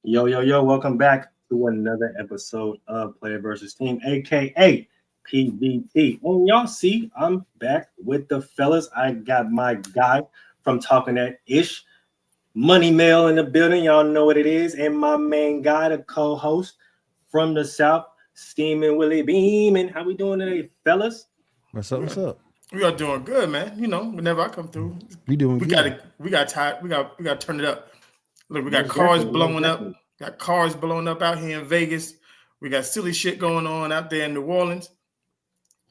Yo, yo, yo, welcome back to another episode of Player versus Team, aka PVT. And y'all see, I'm back with the fellas. I got my guy from Talking That Ish, Money Mail in the building. Y'all know what it is. And my main guy, the co-host from the South, Steaming Willie Beam. How we doing today, fellas? What's up? What's up? We are doing good, man. You know, whenever I come through, We doing we good. got tired. We got to turn it up. Look, we got Most cars definitely, most blowing up. definitely. Got cars blowing up out here in Vegas. We got silly shit going on out there in New Orleans.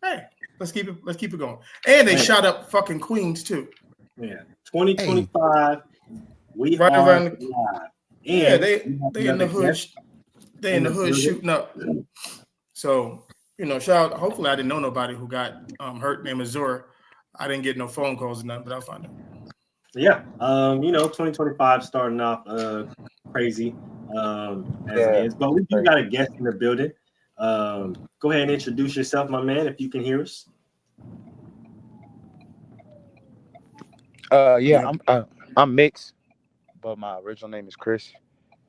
Hey, let's keep it going. And they Man, shot up fucking Queens too. yeah, Hey, 2025, we Right are around the live. yeah, And we have they in the another hood guest they in in the the hood building. shooting up. So, shout out. Hopefully I didn't know nobody who got hurt named Missouri. I didn't get no phone calls or nothing, but I'll find out. Yeah, 2025 starting off crazy as it Yeah, is, but we do right. got a guest in the building. Go ahead and introduce yourself, my man, if you can hear us. Yeah, I'm mixed, but my original name is Chris,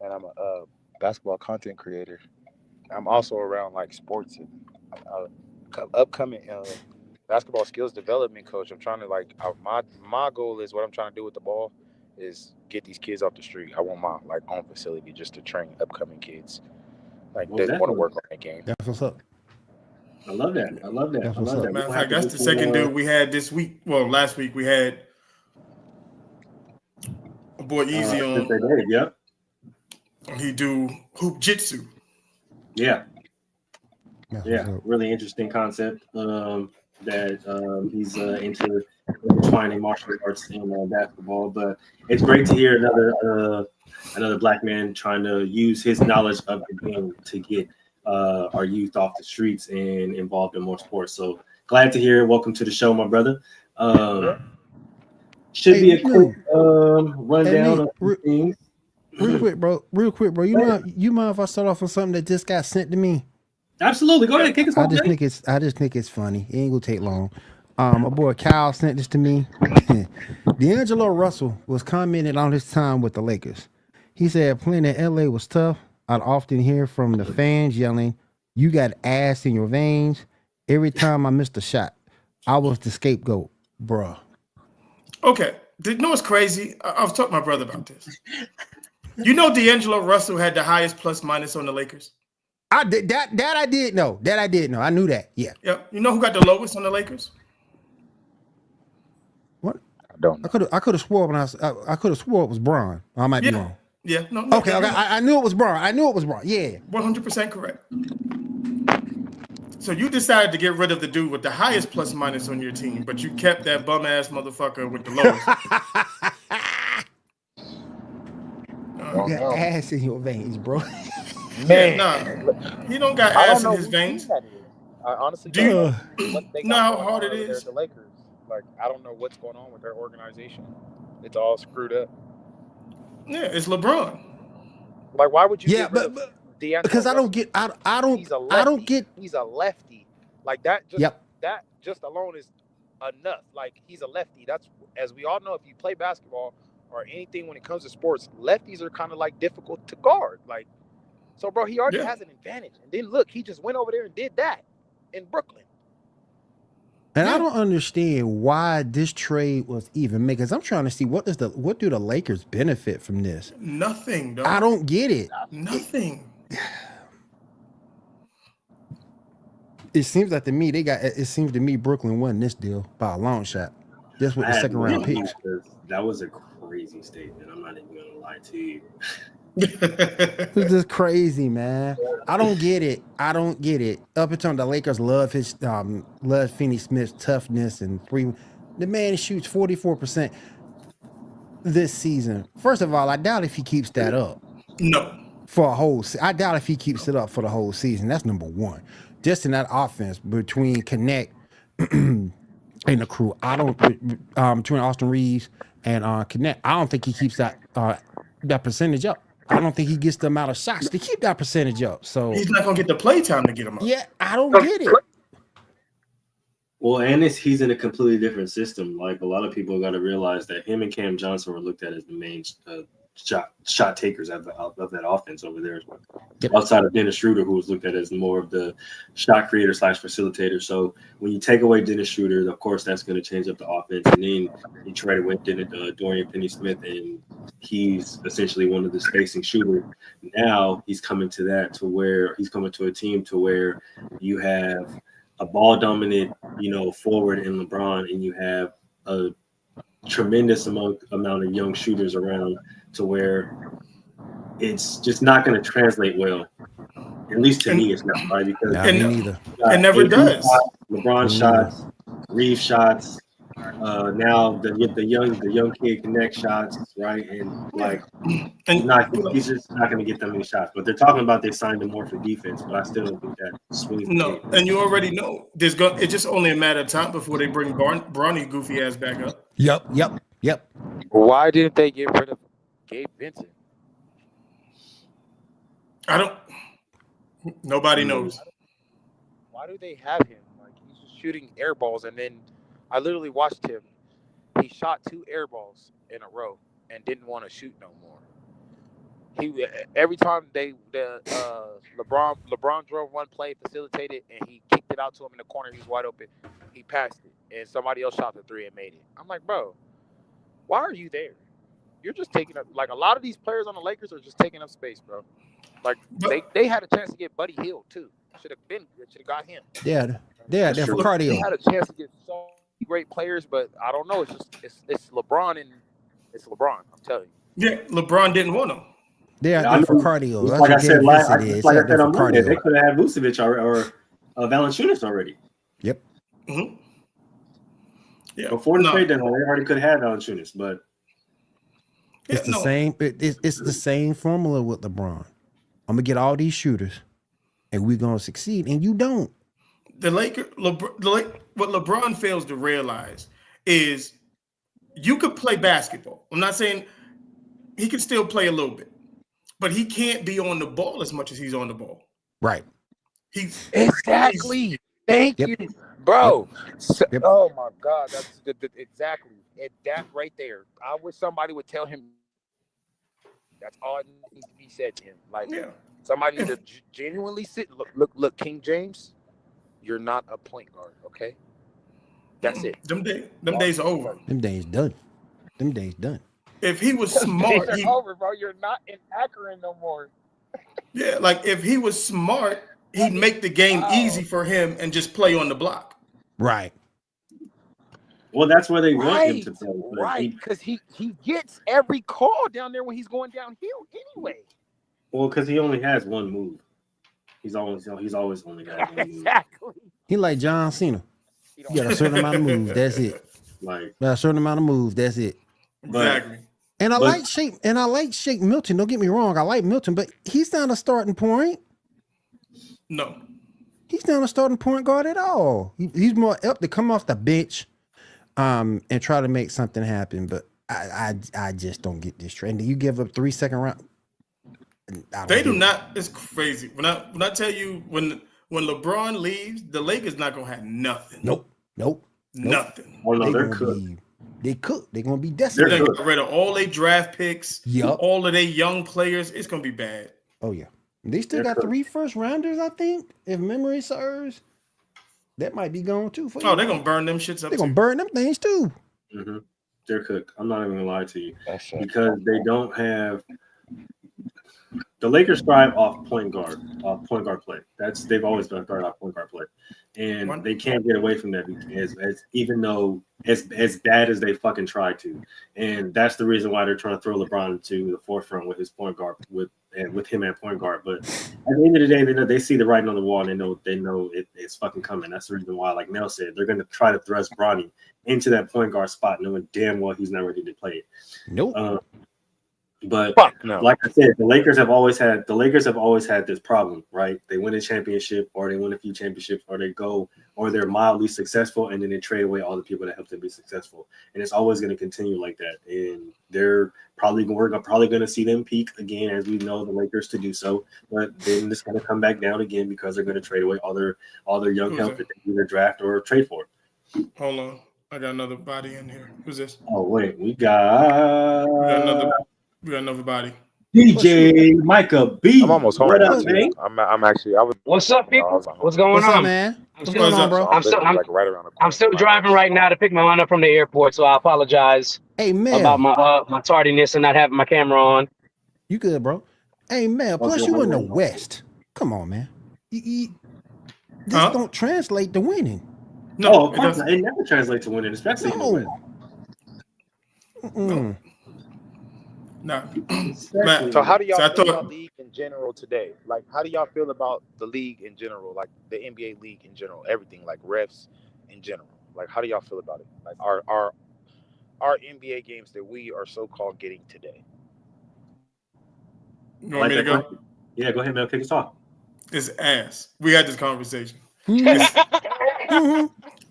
and I'm a basketball content creator. I'm also around like sports and upcoming basketball skills development coach. I'm trying to my goal is what I'm trying to do with the ball is get these kids off the street. I want my like own facility just to train upcoming kids like Most that want to definitely, work on their game. that's what's up. I love that. I love that. That's I what's love up. that. We're Matter of gonna have fact, to that's get the some second more. dude we had this week. Well, last week we had a boy Easy Since on. they did, yep, He do hoop jitsu. yeah, That's what's yeah. up. Really interesting concept. That he's into intertwining martial arts and basketball, but it's great to hear another black man trying to use his knowledge of the game to get our youth off the streets and involved in more sports. So glad to hear. Welcome to the show, my brother. Yeah. Um, should Hey, be a quick look, hey, rundown Lee, of some things. real quick, bro. Real quick, bro. You mind if I start off on something that just got sent to me? Absolutely, go Yeah. ahead, kick us I off, just man. think it's funny. It ain't gonna take long. My boy Kyle sent this to me. D'Angelo Russell was commenting on his time with the Lakers. He said playing in LA was tough. I'd often hear from the fans yelling, "You got ass in your veins." Every time I missed a shot, I was the scapegoat, bruh. Okay. You know what's crazy? I was talking to my brother about this. You know D'Angelo Russell had the highest plus minus on the Lakers? I did that. I did know that. I did know. I knew that. Yeah. Yep. You know who got the lowest on the Lakers? What? I don't I know. could have swore I could have swore it was Braun. I might be Yeah. wrong. Yeah. No, Okay. Okay. I knew it was Braun. I knew it was Braun. Yeah. 100% correct. So you decided to get rid of the dude with the highest plus minus on your team, but you kept that bum ass motherfucker with the lowest. Don't You got know. ass in your veins, bro. Yeah, Man, nah. He don't got I don't ass in know his whose team veins. that is. I honestly Do don't you know what they know got how going hard on it over there at is? the Lakers. Like, I don't know what's going on with their organization. It's all screwed up. Yeah, it's LeBron. Like, why would you Yeah, get rid of D'Angelo because I don't Russell? get He's a I don't lefty. get. He's a lefty. Like Yep. that just alone is enough. Like, he's a lefty. That's, as we all know, if you play basketball or anything when it comes to sports, lefties are kind of like difficult to guard. Like, so bro, he already Yeah. has an advantage. And then look, he just went over there and did that in Brooklyn. And I Yeah. don't understand why this trade was even made. Because I'm trying to see what do the Lakers benefit from this? Nothing, I dog. don't get it. Nothing. It seems like to me it seems to me Brooklyn won this deal by a long shot. Just with I the had second no round idea picks. because that was a crazy statement. I'm not even gonna lie to you. It's just crazy, man. I don't get it. I don't get it. Up until the Lakers love Finney Smith's toughness and three. The man shoots 44% this season. First of all, I doubt if he keeps that up No. for a whole. I doubt if he keeps it up for the whole season. That's number one. Just in that offense between Connect and the crew, I don't between Austin Reeves and Connect. I don't think he keeps that percentage up. I don't think he gets the amount of shots to keep that percentage up. So He's not gonna get the play time to get him up. yeah, I don't get it. Well, and he's in a completely different system. Like a lot of people got to realize that him and Cam Johnson were looked at as the main shot takers of that offense over there as well. Yep. Outside of Dennis Schroeder, who was looked at as more of the shot creator / facilitator. So when you take away Dennis Schroeder, of course that's going to change up the offense. And then you try to win Dorian Finney-Smith, and he's essentially one of the spacing shooters. Now he's coming to a team to where you have a ball dominant, forward in LeBron, and you have a tremendous amount of young shooters around to where it's just not going to translate well. At least to me, it's not, right? Because me neither. It never does. LeBron shots, Reeves shots. Now the young kid connect shots, right? And he's just not going to get that many shots. But they're talking about they signed him more for defense, but I still don't think that swings. No, and you already know it's just only a matter of time before they bring Bronny goofy ass back up. Yep. Why didn't they get rid of Gabe Vincent? Nobody knows. Why do they have him? Like, he's just shooting air balls, and then I literally watched him. He shot 2 air balls in a row and didn't want to shoot no more. Every time LeBron drove one play, facilitated, and he kicked it out to him in the corner. He was wide open. He passed it, and somebody else shot the 3 and made it. I'm like, bro, why are you there? You're just taking up, like, a lot of these players on the Lakers are just taking up space, bro. Like, they had a chance to get Buddy Hield too. Should have got him. Yeah, for cardio. They had a chance to get so many great players, but I don't know. It's LeBron, and it's LeBron. I'm telling you. Yeah, LeBron didn't want him. They're out there for cardio. Like I said on Monday, they could have had Vucevic or Valanciunas already. Yep. Mm-hmm. Yeah. Before the trade deadline, they already could have had Valanciunas, but it's the same. It's the same formula with LeBron. I'm gonna get all these shooters, and we're gonna succeed. And you don't. What LeBron fails to realize is you could play basketball. I'm not saying he can still play a little bit, but he can't be on the ball as much as he's on the ball. Right. Exactly. Thank you, bro. Yep. Oh my God, that's exactly that right there. I wish somebody would tell him. That's all that needs to be said to him. Like, somebody needs to genuinely sit. Look, King James, you're not a point guard, okay? That's it. Them days are over. Them days done. If he was smart, over, bro. You're not in Akron no more. Yeah, like if he was smart, he'd make the game easy for him and just play on the block. Right. Well, that's where they want him to play. Right, because he gets every call down there when he's going downhill anyway. Well, because he only has one move. He's always only got one move. Exactly. He like John Cena. You got a certain amount of moves. That's it. Like a certain amount of moves. That's it. Exactly. And I like Shake Milton. Don't get me wrong. I like Milton, but he's not a starting point. No. He's not a starting point guard at all. He's more up to come off the bench. And try to make something happen, but I just don't get this trend. You give up 3 second round. They do not. It's crazy. When I tell you when LeBron leaves, the Lakers not gonna have nothing. Nope. Nothing. Oh no, they're cooked. They cook. They're gonna be desperate. They're gonna get rid of all their draft picks. Yep. All of their young players. It's gonna be bad. Oh yeah. They still got 3 first rounders, I think, if memory serves. That might be gone too. They're gonna burn them shits up. They're gonna burn them things too. Mm-hmm. They're cooked. I'm not even gonna lie to you because they don't have. The Lakers thrive off point guard play. They've always been thrive off point guard play, and they can't get away from that even though as bad as they fucking try to, and that's the reason why they're trying to throw LeBron to the forefront with his point guard with him at point guard. But at the end of the day, they see the writing on the wall and they know it's fucking coming. That's the reason why, like Nell said, they're going to try to thrust Bronny into that point guard spot, knowing damn well he's not ready to play it. Nope. But like I said, the Lakers have always had this problem, right? They win a championship, or they win a few championships, or they're mildly successful, and then they trade away all the people that helped them be successful, and it's always going to continue like that. And we're probably going to see them peak again, as we know the Lakers to do so, but then it's going to come back down again because they're going to trade away all their young help that they either draft or trade for. Hold on, I got another body in here. Who's this? Oh wait, we got another. We got another body. DJ Micah B. I'm almost home. What now, up, too. man? I'm actually. I was. What's up, people? What's going What's on? up, man? What's still- going on, bro? So I'm literally like right around the corner. I'm still driving right now to pick my line up from the airport, so I apologize Hey, about Mel. my tardiness and not having my camera on. You good, bro? Hey, Mel. Plus, you in the West. Come on, man. This don't translate to winning. No, Oh, of course not. It never translates to winning, especially in the West. No. No. So how do y'all So I feel thought- about the league in general today? Like, how do y'all feel about the league in general? Like the NBA league in general, everything, like refs in general. Like, how do y'all feel about it? Like our NBA games that we are so-called getting today. You want me to go? Yeah, go ahead, Mel. Kick us off. It's ass. We had this conversation. Mm-hmm.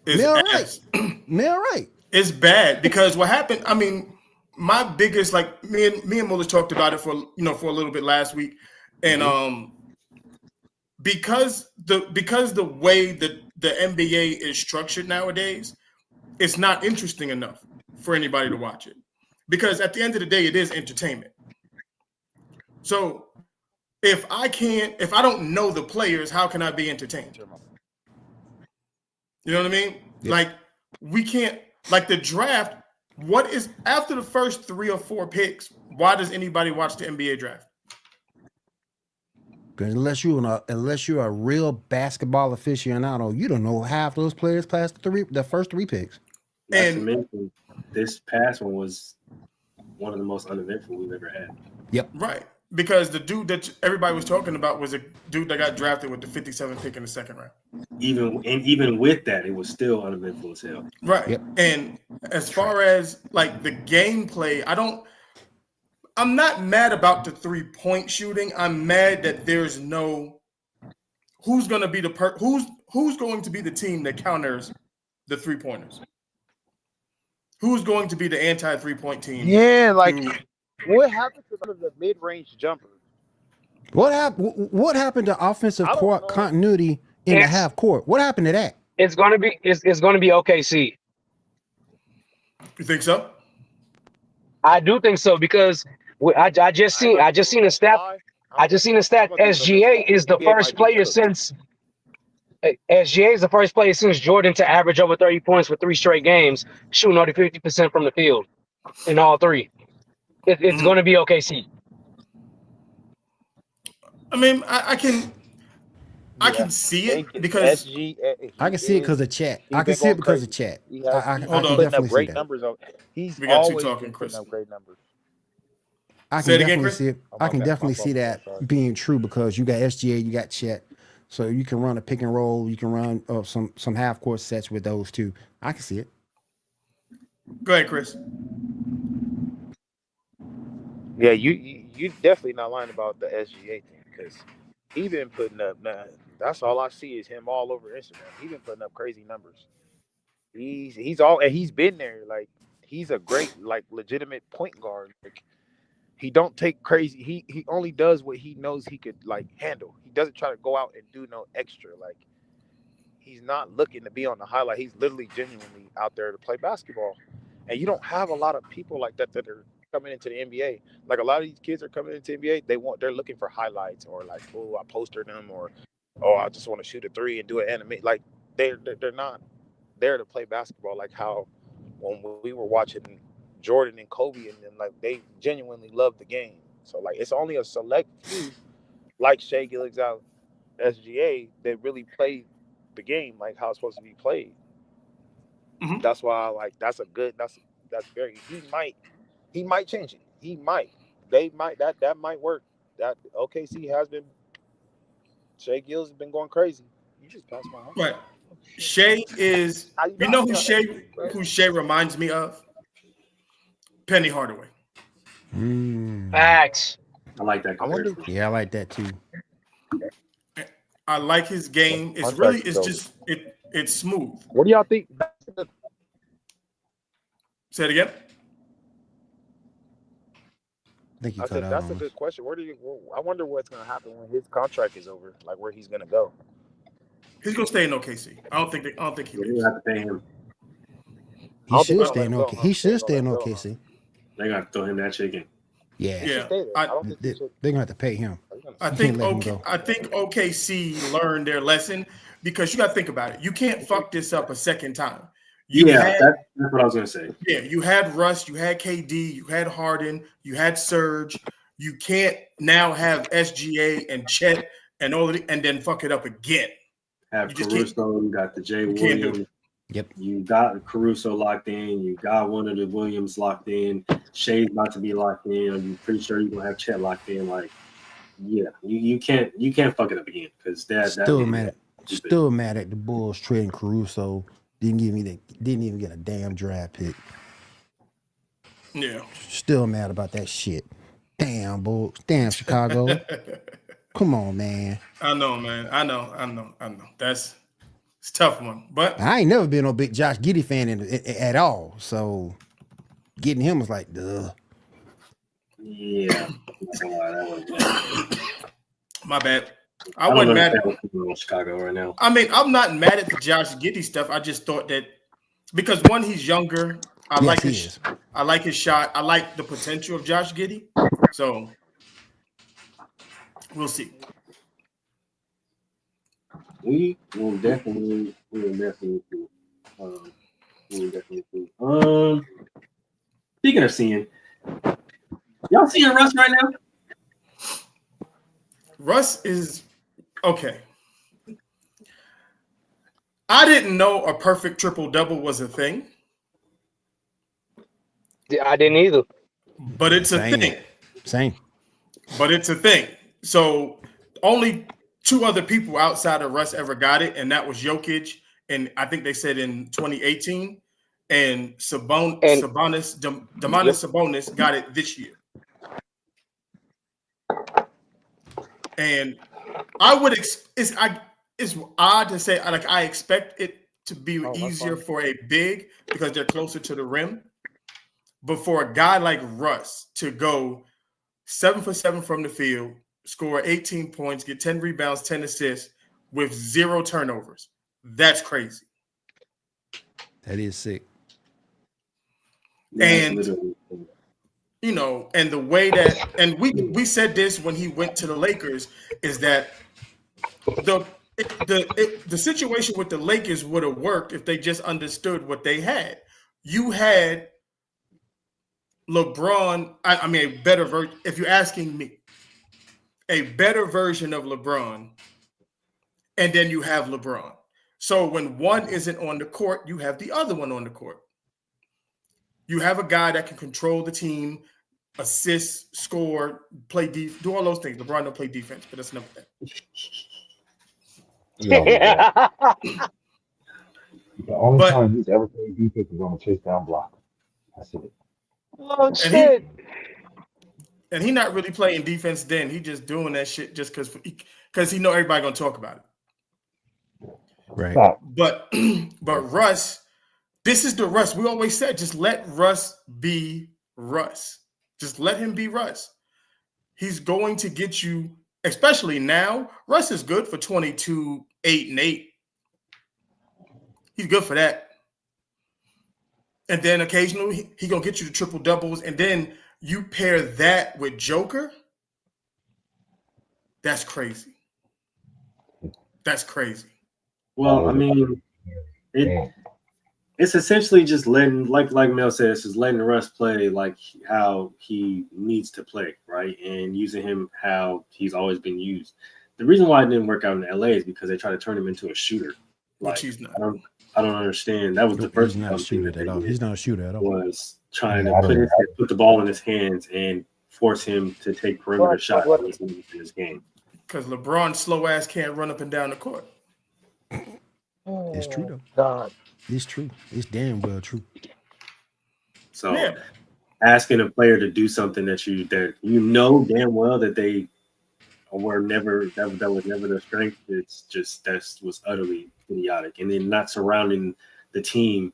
It's Mel ass. right. Mel right. It's bad because what happened, I mean, my biggest, like me and Mullis talked about it for a little bit last week. And because the way that the NBA is structured nowadays, it's not interesting enough for anybody to watch it. Because at the end of the day, it is entertainment. So if I don't know the players, how can I be entertained? You know what I mean? Yep. Like we can't, like the draft. What is after the first 3 or 4 picks? Why does anybody watch the NBA draft? Because unless you're a real basketball aficionado, you don't know half those players past the first 3 picks. Not to mention, this past one was one of the most uneventful we've ever had. Yep. Right. Because the dude that everybody was talking about was a dude that got drafted with the 57th pick in the second round. Even with that, it was still uneventful as hell. Right. Yep. And as far as like the gameplay, I'm not mad about the 3-point shooting. I'm mad that there's no who's going to be who's going to be the team that counters the 3-pointers. Who's going to be the anti 3-point team? Yeah, like what happened to the mid-range jumper? What happened to offensive court continuity in the half court? What happened to that? It's gonna be OKC. You think so? I do think so because I just seen a stat. I just seen a stat. SGA is the first player since Jordan to average over 30 points for 3 straight games, shooting over 50% from the field in all 3. It's going to be OKC. I mean, I can see it because I can see it because of chat. I can see it because of chat. I can definitely see that. Numbers on. He's We got you always talking, Chris. putting up great numbers. I Say can it again, definitely Chris? see it. I can definitely see that being true because you got SGA, you got Chet, so you can run a pick and roll. You can run some half court sets with those two. I can see it. Go ahead, Chris. Yeah, you definitely not lying about the SGA thing because he been putting up. Nah, that's all I see is him all over Instagram. He been putting up crazy numbers. He's been there. Like he's a great like legitimate point guard. Like he don't take crazy. He only does what he knows he could like handle. He doesn't try to go out and do no extra. Like he's not looking to be on the highlight. He's literally genuinely out there to play basketball. And you don't have a lot of people like that are coming into the NBA. Like a lot of these kids are coming into the NBA. They're looking for highlights or like, oh, I postered them or I just want to shoot a 3 and do an anime. Like they're not there to play basketball. Like how when we were watching Jordan and Kobe and then like they genuinely love the game. So like it's only a select few like Shai Gilgeous-Alexander, SGA that really played the game like how it's supposed to be played. Mm-hmm. That's why like that's very he might change it. He might. They might that might work. That OKC has been Shai Gilgeous has been going crazy. You just passed my house. Right. Shai is you know who Shai reminds me of? Penny Hardaway. Facts. I like that comparison. Yeah, I like that too. I like his game. It's smooth. What do y'all think? Say it again. I think that's a good question. I wonder what's going to happen when his contract is over, like where he's going to go. He's going to stay in OKC. I don't think he leaves. You have to pay him. He should stay in OKC. He should stay in OKC. They got to throw him that chicken. Yeah. He should stay there. I don't think They're gonna have to pay him. I You think can't let him go. OKC learned their lesson because you got to think about it. You can't fuck this up a second time. That's what I was gonna say. Yeah, you had Russ, you had KD, you had Harden, you had Serge. You can't now have SGA and Chet and all of it, and then fuck it up again. Have Caruso, you got the Jay Williams. Yep. You got Caruso locked in. You got one of the Williams locked in. Shay's about to be locked in. I'm pretty sure you're gonna have Chet locked in. Like, yeah, you can't fuck it up again because still mad at the Bulls trading Caruso. Didn't even get a damn draft pick. Yeah. Still mad about that shit. Damn Bulls. Damn Chicago. Come on, man. I know, man. I know. It's a tough one. But I ain't never been no big Josh Giddey fan at all. So getting him was like, duh. Yeah. My bad. I wasn't mad at Chicago right now. I mean, I'm not mad at the Josh Giddey stuff. I just thought that because one, he's younger. I like his shot. I like the potential of Josh Giddey. So we'll see. We will definitely see. Speaking of seeing, y'all seeing Russ right now? Russ is okay. I didn't know a perfect triple-double was a thing. Yeah, I didn't either. But it's a thing. Same. But it's a thing. So only two other people outside of Russ ever got it, and that was Jokic, and I think they said in 2018, and Domantas Sabonis got it this year. And I would it's odd to say, like, I expect it to be easier for a big because they're closer to the rim. But for a guy like Russ to go 7 for 7 from the field, score 18 points, get 10 rebounds, 10 assists with 0 turnovers, that's crazy. That is sick. And you know, and the way that, and we said this when he went to the Lakers, is that the situation with the Lakers would have worked if they just understood what they had. You had LeBron, I mean, a better version, if you're asking me, a better version of LeBron, and then you have LeBron. So when one isn't on the court, you have the other one on the court. You have a guy that can control the team, assist, score, play defense, do all those things. LeBron don't play defense, but that's another thing. Yeah. The only time he's ever played defense is on a chase down block. That's it. Oh shit! And he's not really playing defense then. He just doing that shit just because he know everybody gonna talk about it. Right. But Russ, this is the Russ. We always said, just let Russ be Russ. Just let him be Russ. He's going to get you, especially now. Russ is good for 22, 8, and 8. He's good for that. And then occasionally he gonna get you the triple doubles, and then you pair that with Joker. That's crazy. That's crazy. Well, I mean, it's essentially just letting, like Mel said, it's just letting Russ play like how he needs to play, right? And using him how he's always been used. The reason why it didn't work out in LA is because they tried to turn him into a shooter. Which he's not. I don't understand. That was the first He's not a shooter at all. He's not a shooter at all. Was trying to put the ball in his hands and force him to take perimeter shots in his game. Because LeBron's slow ass can't run up and down the court. It's true though. God. It's true. It's damn well true. So asking a player to do something that you know damn well that they were never that was never their strength, it's just that was utterly idiotic. And then not surrounding the team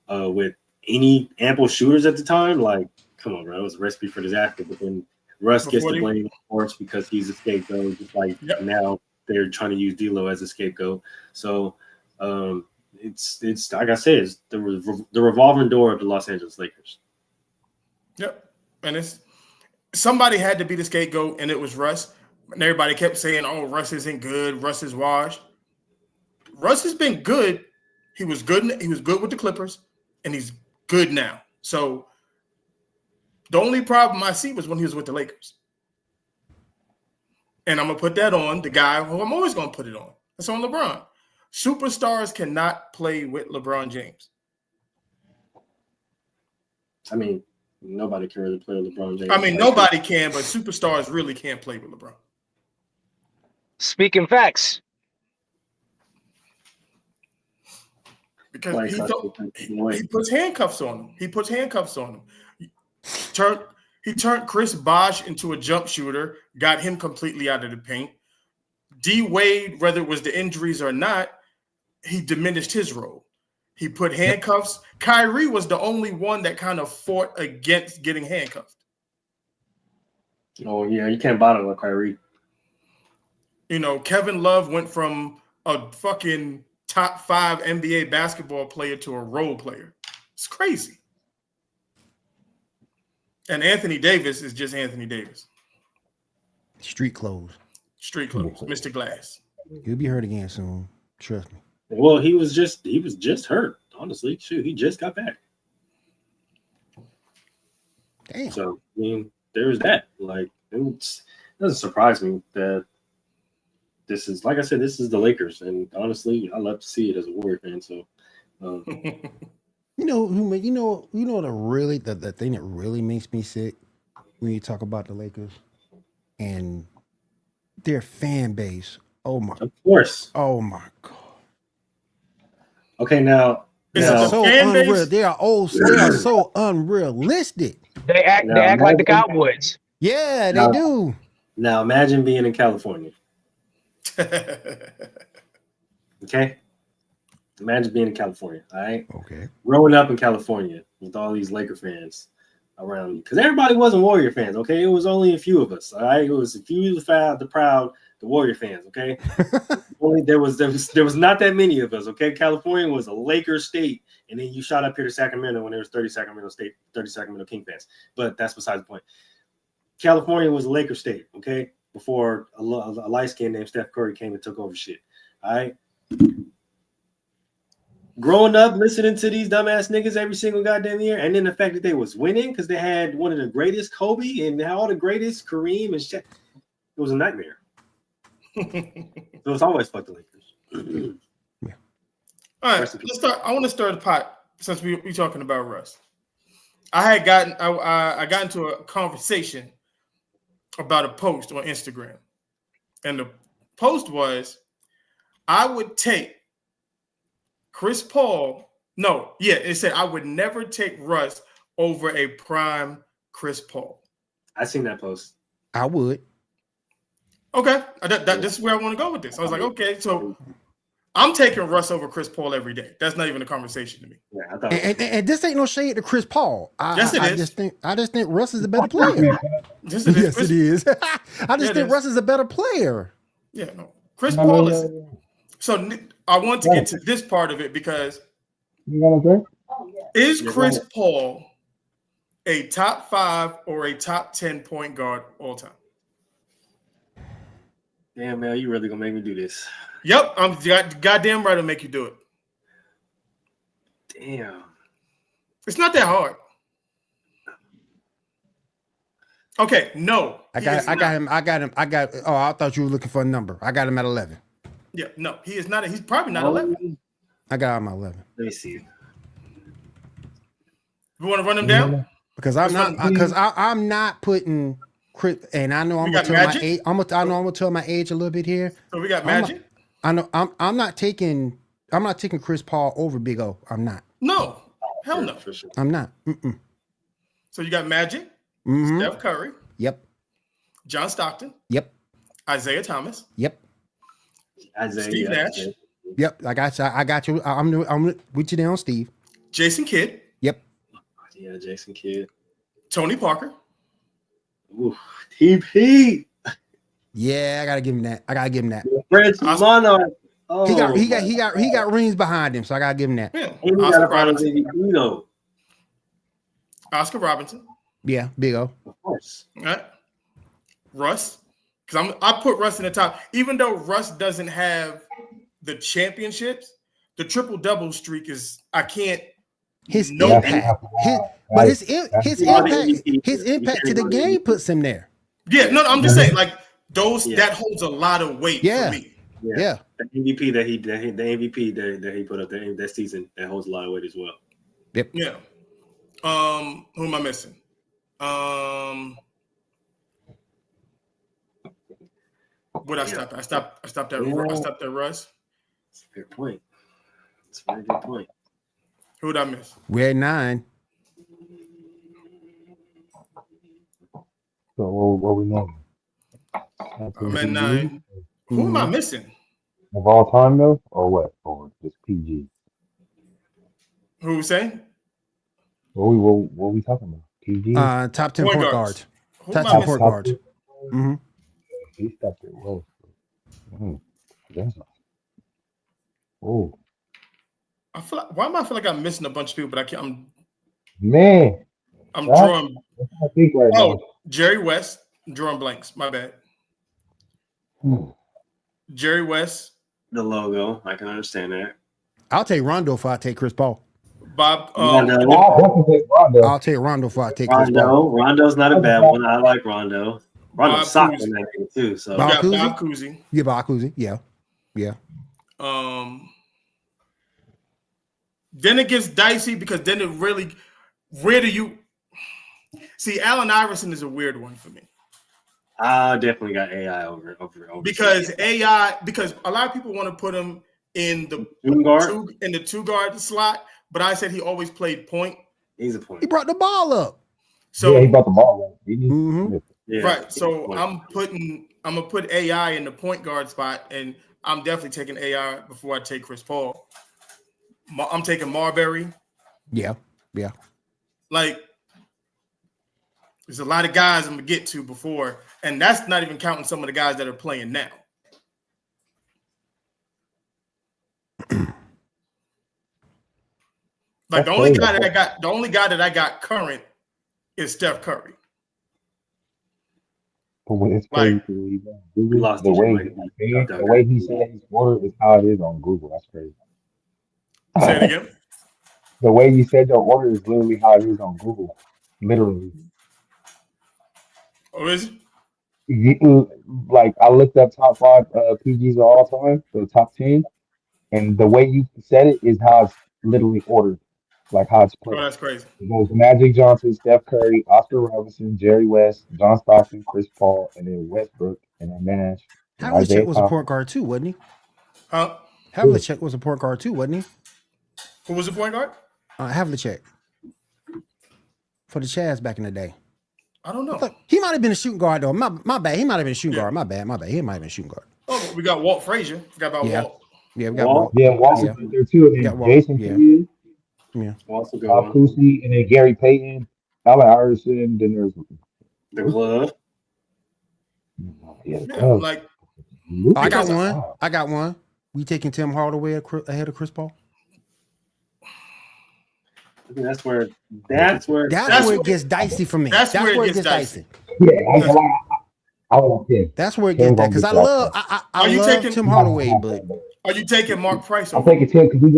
with any ample shooters at the time, like, come on, bro, it was a recipe for disaster. But then Russ gets the blame, of course, because he's a scapegoat, just like now they're trying to use D'Lo as a scapegoat. So it's like I said, it's the revolving door of the Los Angeles Lakers. Yep. And it's somebody had to be the scapegoat, and it was Russ. And everybody kept saying, "Oh, Russ isn't good. Russ is washed." Russ has been good. He was good. He was good with the Clippers, and he's good now. So the only problem I see was when he was with the Lakers. And I'm gonna put that on the guy who I'm always gonna put it on. It's on LeBron. Superstars cannot play with LeBron James. I mean, nobody can really play with LeBron James. I mean, nobody can, but superstars really can't play with LeBron. Speaking facts. Because he puts handcuffs on him. He puts handcuffs on him. He turned Chris Bosh into a jump shooter, got him completely out of the paint. D Wade, whether it was the injuries or not, he diminished his role. He put handcuffs. Kyrie was the only one that kind of fought against getting handcuffed. Oh, yeah, you can't bottle with Kyrie. You know, Kevin Love went from a fucking top 5 NBA basketball player to a role player. It's crazy. And Anthony Davis is just Anthony Davis. Street clothes. Street clothes. Mr. Glass. He'll be hurt again soon. Trust me. Well, he was just hurt. Honestly, shoot, he just got back. Damn. So I mean, there's that. Like, it doesn't surprise me that this is, like I said, this is the Lakers, and honestly, I love to see it as a Warrior fan. So, You know the thing that really makes me sick when you talk about the Lakers and their fan base. Oh my! Of course. Oh my God. Okay, now so unreal. They are so unrealistic. They act like the Cowboys. Yeah, they do. Now imagine being in California. Okay. Imagine being in California, all right? Okay. Growing up in California with all these Laker fans around you. Because everybody wasn't Warrior fans, okay? It was only a few of us, all right? It was a few of the proud, the Warrior fans, okay? There was not that many of us, okay? California was a Laker state, and then you shot up here to Sacramento when there was 30 Sacramento King fans. But that's besides the point. California was a Laker state, okay? Before a light skin named Steph Curry came and took over shit, all right? Growing up listening to these dumbass niggas every single goddamn year, and then the fact that they was winning because they had one of the greatest Kobe and all the greatest Kareem and shit, it was a nightmare. So it's always fuck the Lakers. Yeah. All right, let's start. I want to start the pot since we talking about Russ. I got into a conversation about a post on Instagram, and the post was, I would take Chris Paul. It said I would never take Russ over a prime Chris Paul. I seen that post. I would. Okay, this is where I want to go with this. I was like, okay, so I'm taking Russ over Chris Paul every day. That's not even a conversation to me. Yeah, I thought. And this ain't no shade to Chris Paul. Yes, it is. I just think Russ is a better player. Yes, it is. Yes, it is. I just think Russ is a better player. Yeah, no. Chris Paul is. So I want to get to this part of it because is Chris Paul a top 5 or a top 10 point guard all time? Damn, man, you really gonna make me do this? Yep, I'm goddamn right to make you do it. Damn, it's not that hard. Okay, no, I got him. Oh, I thought you were looking for a number. I got him at 11. Yeah, no, he is not. He's probably not 11. I got him at 11. Let me see. You want to run him down? Because I'm not putting Chris, and I know I'm gonna tell my age. I'm gonna tell my age a little bit here. So we got Magic. I'm not taking Chris Paul over Big O. I'm not. No, hell no. I'm not. Mm-mm. So you got Magic, Steph Curry. Yep. John Stockton. Yep. Isaiah Thomas. Yep. Steve Nash. Yep. I got you. I'm with you down, Steve. Jason Kidd. Yep. Yeah, Jason Kidd. Tony Parker. Ooh, TP. Yeah, I gotta give him that. Fred Monarch. Oh, he got rings behind him, so I gotta give him that. Yeah. Oscar Robinson. Oscar Robinson. Yeah, Big O. Of course. All right. Russ, because I put Russ in the top, even though Russ doesn't have the championships. The triple double streak is I can't. His No, impact, his impact to the can't game go puts him there. Yeah, no, I'm just saying like those Yeah. that holds a lot of weight Yeah. for me. Yeah. The MVP that he put up there that season that holds a lot of weight as well. Yep. Yeah. Who am I missing? What I stopped? I stopped at Russ. That's a fair point. That's a very good point. Who did I miss? We're at 9. So what we know? I'm at 9. Who am I missing? Of all time though, or what? Or just PG? Who was saying? What we talking about? PG? Top 10 point guards. Who Top am I 10 missing? point guards. Mm-hmm. He stepped it low. That's oh I feel like, why am I feel like I'm missing a bunch of people, but I can't. man. I'm drawing. I think right now. Jerry West. I'm drawing blanks. My bad. Jerry West. The logo, I can understand that. I'll take Rondo if I take Chris Paul. Bob. I'll take Rondo if I take Chris Paul. Rondo's not a bad one. I like Rondo. Rondo socked in that thing too. So Bob Cousy. Yeah, Bob Cousy. Yeah. Then it gets dicey because then it really, where do you see? Allen Iverson is a weird one for me. I definitely got AI over because AI because a lot of people want to put him in the two guard slot, but I said he always played point. He's a point. He brought the ball up. So he brought the ball up. Yeah, right. So I'm gonna put AI in the point guard spot, and I'm definitely taking AI before I take Chris Paul. I'm taking Marbury. Yeah. Like, there's a lot of guys I'm gonna get to before, and that's not even counting some of the guys that are playing now. Like the only guy that I got current is Steph Curry. But it's crazy. The way he said his order is how it is on Google. That's crazy. Say it again. The way you said your order is literally how it is on Google. Literally. Oh, is it? Like I looked up top 5 PGs of all time, the top 10, and the way you said it is how it's literally ordered, like how it's played. Oh, that's crazy. It goes Magic Johnson, Steph Curry, Oscar Robertson, Jerry West, John Stockton, Chris Paul, and then Westbrook, and then Nash. Havlicek was a point guard too, wasn't he? Huh? Havlicek was a point guard too, wasn't he? Who was the point guard? Havlicek for the Chaz back in the day. I don't know. He might have been a shooting guard though. My bad. He might have been a shooting guard. My bad. He might have been a shooting guard. Oh, we got Walt Frazier. Forgot about Walt. Yeah, we got Walt. Walt's there too. And then Jason Kidd. Yeah. Walt's a good Bob Cousy, and then Gary Payton, Allen Iverson. Then there's the glove. Like I got one. We taking Tim Hardaway ahead of Chris Paul. I think that's where it gets dicey for me. That's where it gets dicey. Yeah, I want him. That's where it gets that because I love Tim Hardaway, but are you taking Mark Price over? I'm taking Tim because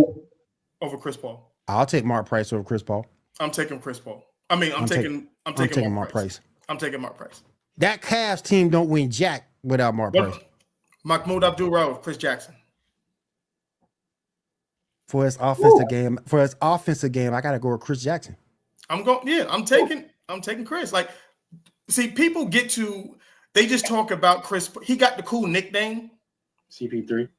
over Chris Paul. I'll take Mark Price over Chris Paul. I'm taking Chris Paul. I mean, I'm taking Mark Price. I'm taking Mark Price. That Cavs team don't win jack without Mark Price. Mahmoud Abdul-Rauf, Chris Jackson. For his offensive game, I gotta go with Chris Jackson. I'm taking Chris. Like, see, people they just talk about Chris. He got the cool nickname, CP3,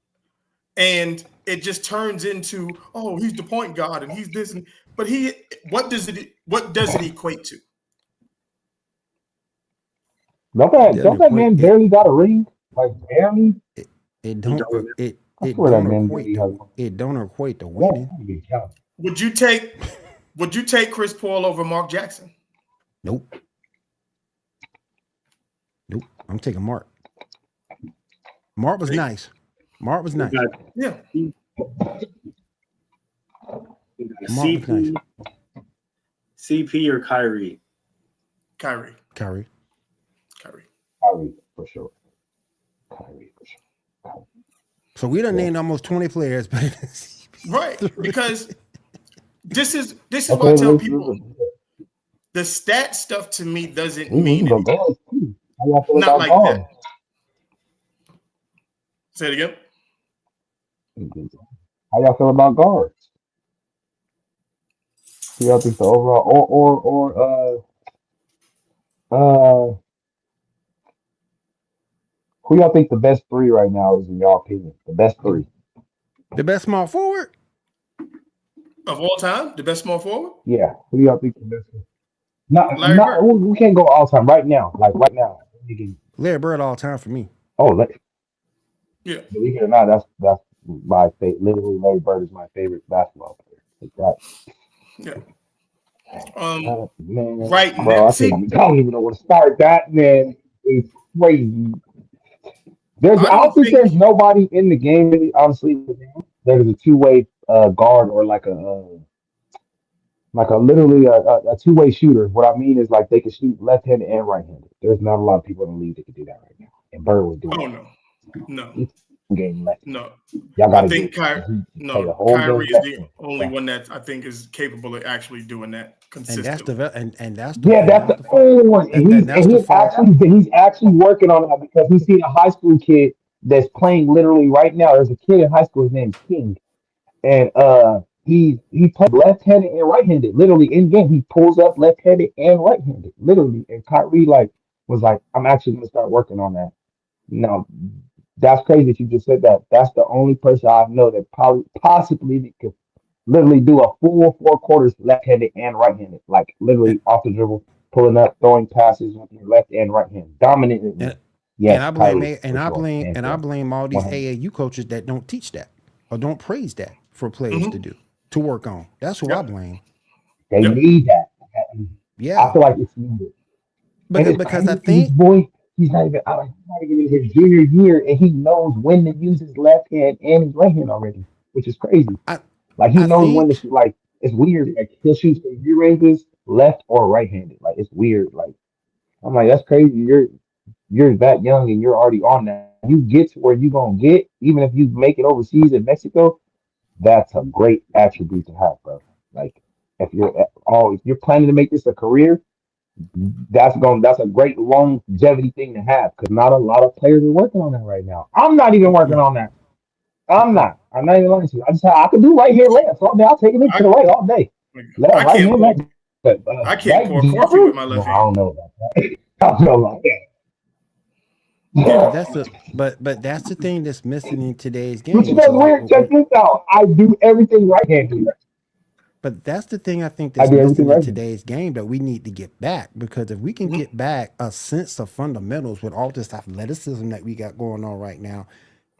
and it just turns into, oh, he's the point guard and he's this. But what does it equate to? Don't that man barely got a ring? Like barely. It don't equate to winning. Would you take Chris Paul over Mark Jackson? Nope. I'm taking Mark. Mark was nice. Yeah. CP or Kyrie? Kyrie. Kyrie for sure. So we done named almost 20 players, but right, because this is why I tell people the stat stuff to me doesn't mean anything. How y'all feel Not about like guards? that. Say it again. How y'all feel about guards? Who y'all think the overall who y'all think the best three right now is in y'all opinion? The best three. the best small forward Of all time, the best small forward? Yeah. Who do y'all think the best is? Not Larry Bird. we can't go all time right now. Like right now. Larry Bird all time for me. Yeah. Believe it or not, that's my favorite. Literally, Larry Bird is my favorite basketball player. Like that. Yeah. Man, Right bro, now, I don't even know where to start. That man is crazy. I don't think there's nobody in the game really, honestly, that is a two-way guard or like a literally a two-way shooter. What I mean is like they can shoot left-handed and right-handed. There's not a lot of people in the league that can do that right now. And Bird was doing no. He's game left. No. Y'all gotta I think Kyrie is the only one that I think is capable of actually doing that consistently. And that's the only one. And he's actually working on that because he's seen a high school kid that's playing literally right now. There's a kid in high school, his name's King. And he plays left-handed and right-handed. Literally in game, he pulls up left-handed and right-handed. Literally. And Kyrie was like, I'm actually gonna start working on that. No, that's crazy that you just said that. That's the only person I know that possibly could literally do a full 4 quarters left-handed and right-handed, like literally off the dribble, pulling up, throwing passes with your left and right hand, dominantly. Yes, and I blame all these AAU coaches that don't teach that or don't praise that for players to work on. That's who I blame. They need that. Yeah, I feel like it's needed. Because I think he's not even in his junior year, and he knows when to use his left hand and his right hand already, which is crazy. He knows when to shoot. Like, it's weird. Like, he'll shoot from view ranges, left or right handed. Like, it's weird. Like, I'm like, that's crazy. You're that young and you're already on that. You get to where you're gonna get, even if you make it overseas in Mexico. That's a great attribute to have, bro. Like, if you're planning to make this a career, that's a great longevity thing to have because not a lot of players are working on that right now. I'm not even working on that. I'm not even learning to. I can do right here left all day. I'll take it to the right all day. I can't pour coffee with my left hand. I don't know about that. I don't know about that. But that's the thing that's missing in today's game. Check this out. I do everything right-handed. But that's the thing I think that's missing in today's game that we need to get back. Because if we can get back a sense of fundamentals with all this athleticism that we got going on right now,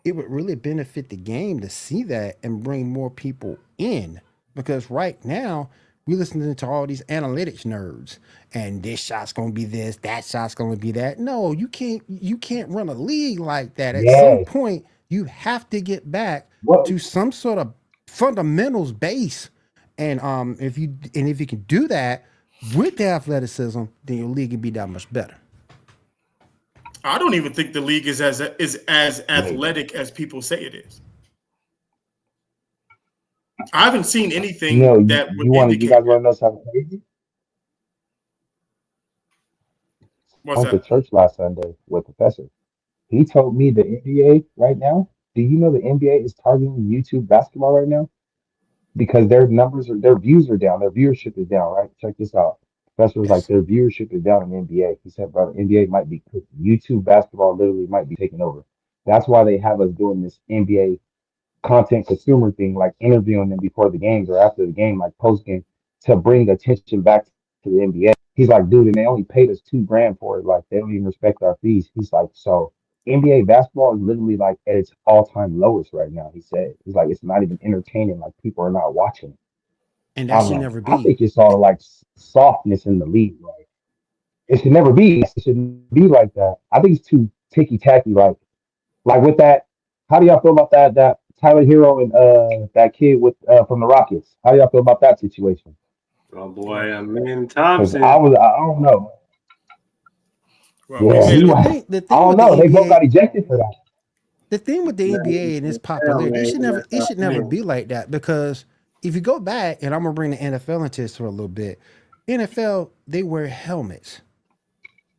it would really benefit the game to see that and bring more people in. Because right now, we listening to all these analytics nerds and this shot's gonna be this, that shot's gonna be that. No, you can't run a league like that. At some point, you have to get back to some sort of fundamentals base. And if you can do that with the athleticism, then your league can be that much better. I don't even think the league is as athletic as people say it is. I haven't seen anything that would indicate. You guys want to know something crazy? What's that? I went to church last Sunday with the professor. He told me the NBA right now. Do you know the NBA is targeting YouTube basketball right now? Because their views are down. Their viewership is down, right? Check this out. Professor was like, their viewership is down in the NBA. He said, bro, the NBA might be, YouTube basketball literally might be taking over. That's why they have us doing this NBA content consumer thing, like interviewing them before the games or after the game, like post game, to bring attention back to the NBA. He's like, dude, and they only paid us $2,000 for it. Like, they don't even respect our fees. He's like, so NBA basketball is literally like at its all-time lowest right now. He said, he's like, it's not even entertaining. Like, people are not watching it. And that should never be. I think it's all like softness in the league. Like, it should never be. It shouldn't be like that. I think it's too ticky-tacky. Like with that, how do y'all feel about that Tyler Hero and that kid with from the Rockets? How do y'all feel about that situation? Oh boy, I mean Thompson. I don't know. Well, Yeah, we he made was. it. The I thing don't with the know. They both NBA, got ejected for that. the thing with the NBA and its popularity, it should never be like that, because if you go back, and I'm gonna bring the NFL into this for a little bit, NFL, they wear helmets.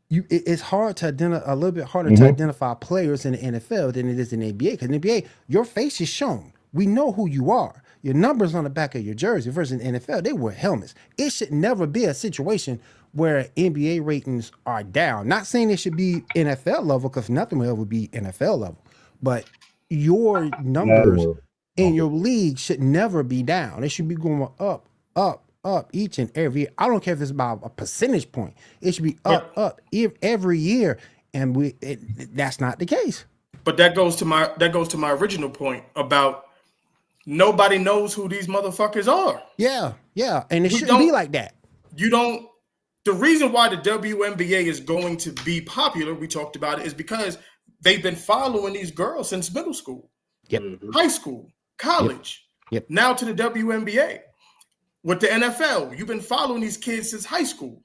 It's hard to identify, a little bit harder to Mm-hmm. identify players in the NFL than it is in the NBA. Because in the NBA, your face is shown. We know who you are. Your number's on the back of your jersey. Versus in the NFL, they wear helmets. It should never be a situation where NBA ratings are down. Not saying it should be NFL level, because nothing will ever be NFL level. But your Yeah, it numbers will. in your league should never be down. It should be going up, up each and every year. I don't care if it's about a percentage point. It should be up, every year. And that's not the case. But that goes to my original point about nobody knows who these motherfuckers are. Yeah. And it shouldn't be like that. You don't. The reason why the WNBA is going to be popular, we talked about it, is because they've been following these girls since middle school, high school, college, now to the WNBA. With the NFL, you've been following these kids since high school,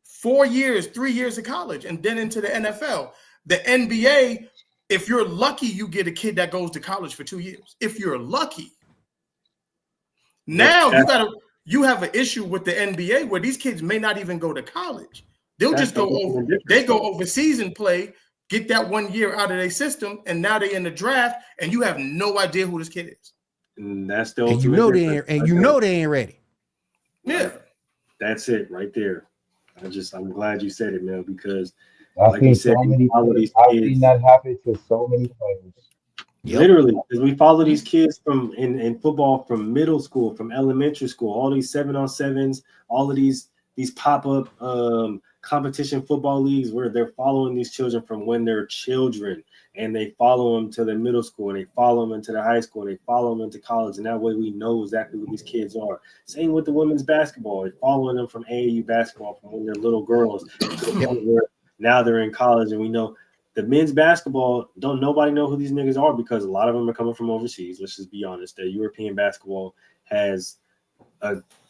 4 years, 3 years of college, and then into the NFL. The NBA, if you're lucky, you get a kid that goes to college for 2 years. If you're lucky. Now you have an issue with the NBA where these kids may not even go to college. They'll just go overseas and play, get that 1 year out of their system, and now they're in the draft, and you have no idea who this kid is. And that's the and you know they ain't ready. Yeah, that's it right there. I'm glad you said it, man, because I've seen that happen to so many players. Literally, because we follow these kids from in football from middle school, from elementary school, all these 7-on-7s, all of these pop-up competition football leagues where they're following these children from when they're children, and they follow them to their middle school, and they follow them into the high school, and they follow them into college, and that way we know exactly who these kids are. Same with the women's basketball. They're following them from AAU basketball from when they're little girls to the point where now they're in college, and we know the men's basketball, don't nobody know who these niggas are because a lot of them are coming from overseas. Let's just be honest. The European basketball has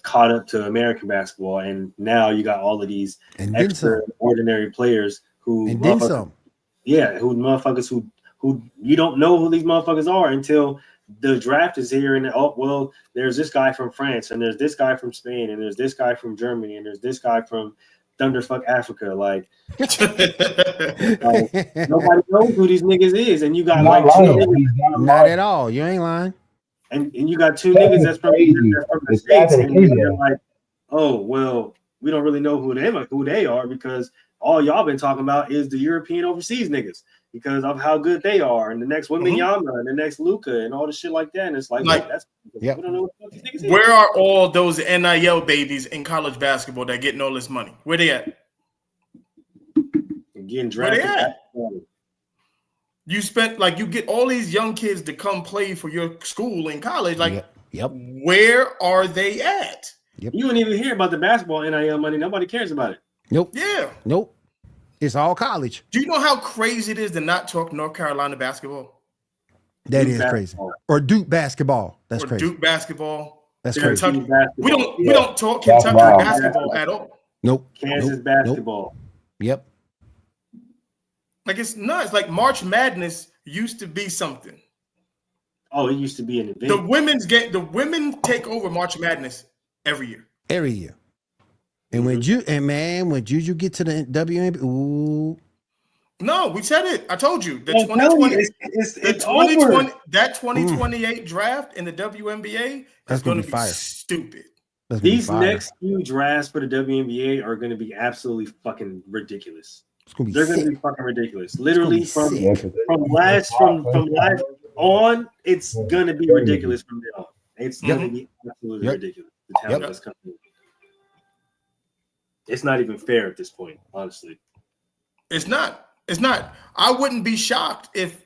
caught up to American basketball, and now you got all of these extraordinary players who motherfuckers who you don't know who these motherfuckers are until the draft is here, and there's this guy from France, and there's this guy from Spain, and there's this guy from Germany, and there's this guy from Thunderfuck Africa. Like nobody knows who these niggas is, and you got not at all. You ain't lying. And you got two niggas that's from the States, and you're like, oh well, we don't really know who they are because all y'all been talking about is the European overseas niggas because of how good they are, and the next Wembanyama and the next Luka and all the shit like that. And it's like we don't know what these niggas is. Where are all those NIL babies in college basketball that getting all this money? Where they at? Getting drafted. Where they at? You spent you get all these young kids to come play for your school in college. Where are they at? You don't even hear about the basketball NIL money. Nobody cares about it. Nope. Yeah. Nope. It's all college. Do you know how crazy it is to not talk North Carolina basketball? That is crazy. Or Duke basketball. That's crazy. Duke basketball. That's crazy. We don't talk Kentucky basketball at all. Nope. Kansas basketball. Yep. It's nuts. March Madness used to be something. Oh, it used to be an event. The women take over March Madness every year. Every year. And when Juju get to the WNBA, ooh. No, we said it. I told you. The 2028 draft in the WNBA is going to be stupid. These next few drafts for the WNBA are going to be absolutely fucking ridiculous. They're going to be fucking ridiculous. Literally from last on, it's going to be ridiculous from there on. It's going to be absolutely ridiculous. The talent that's coming in. It's not even fair at this point, honestly. It's not. I wouldn't be shocked if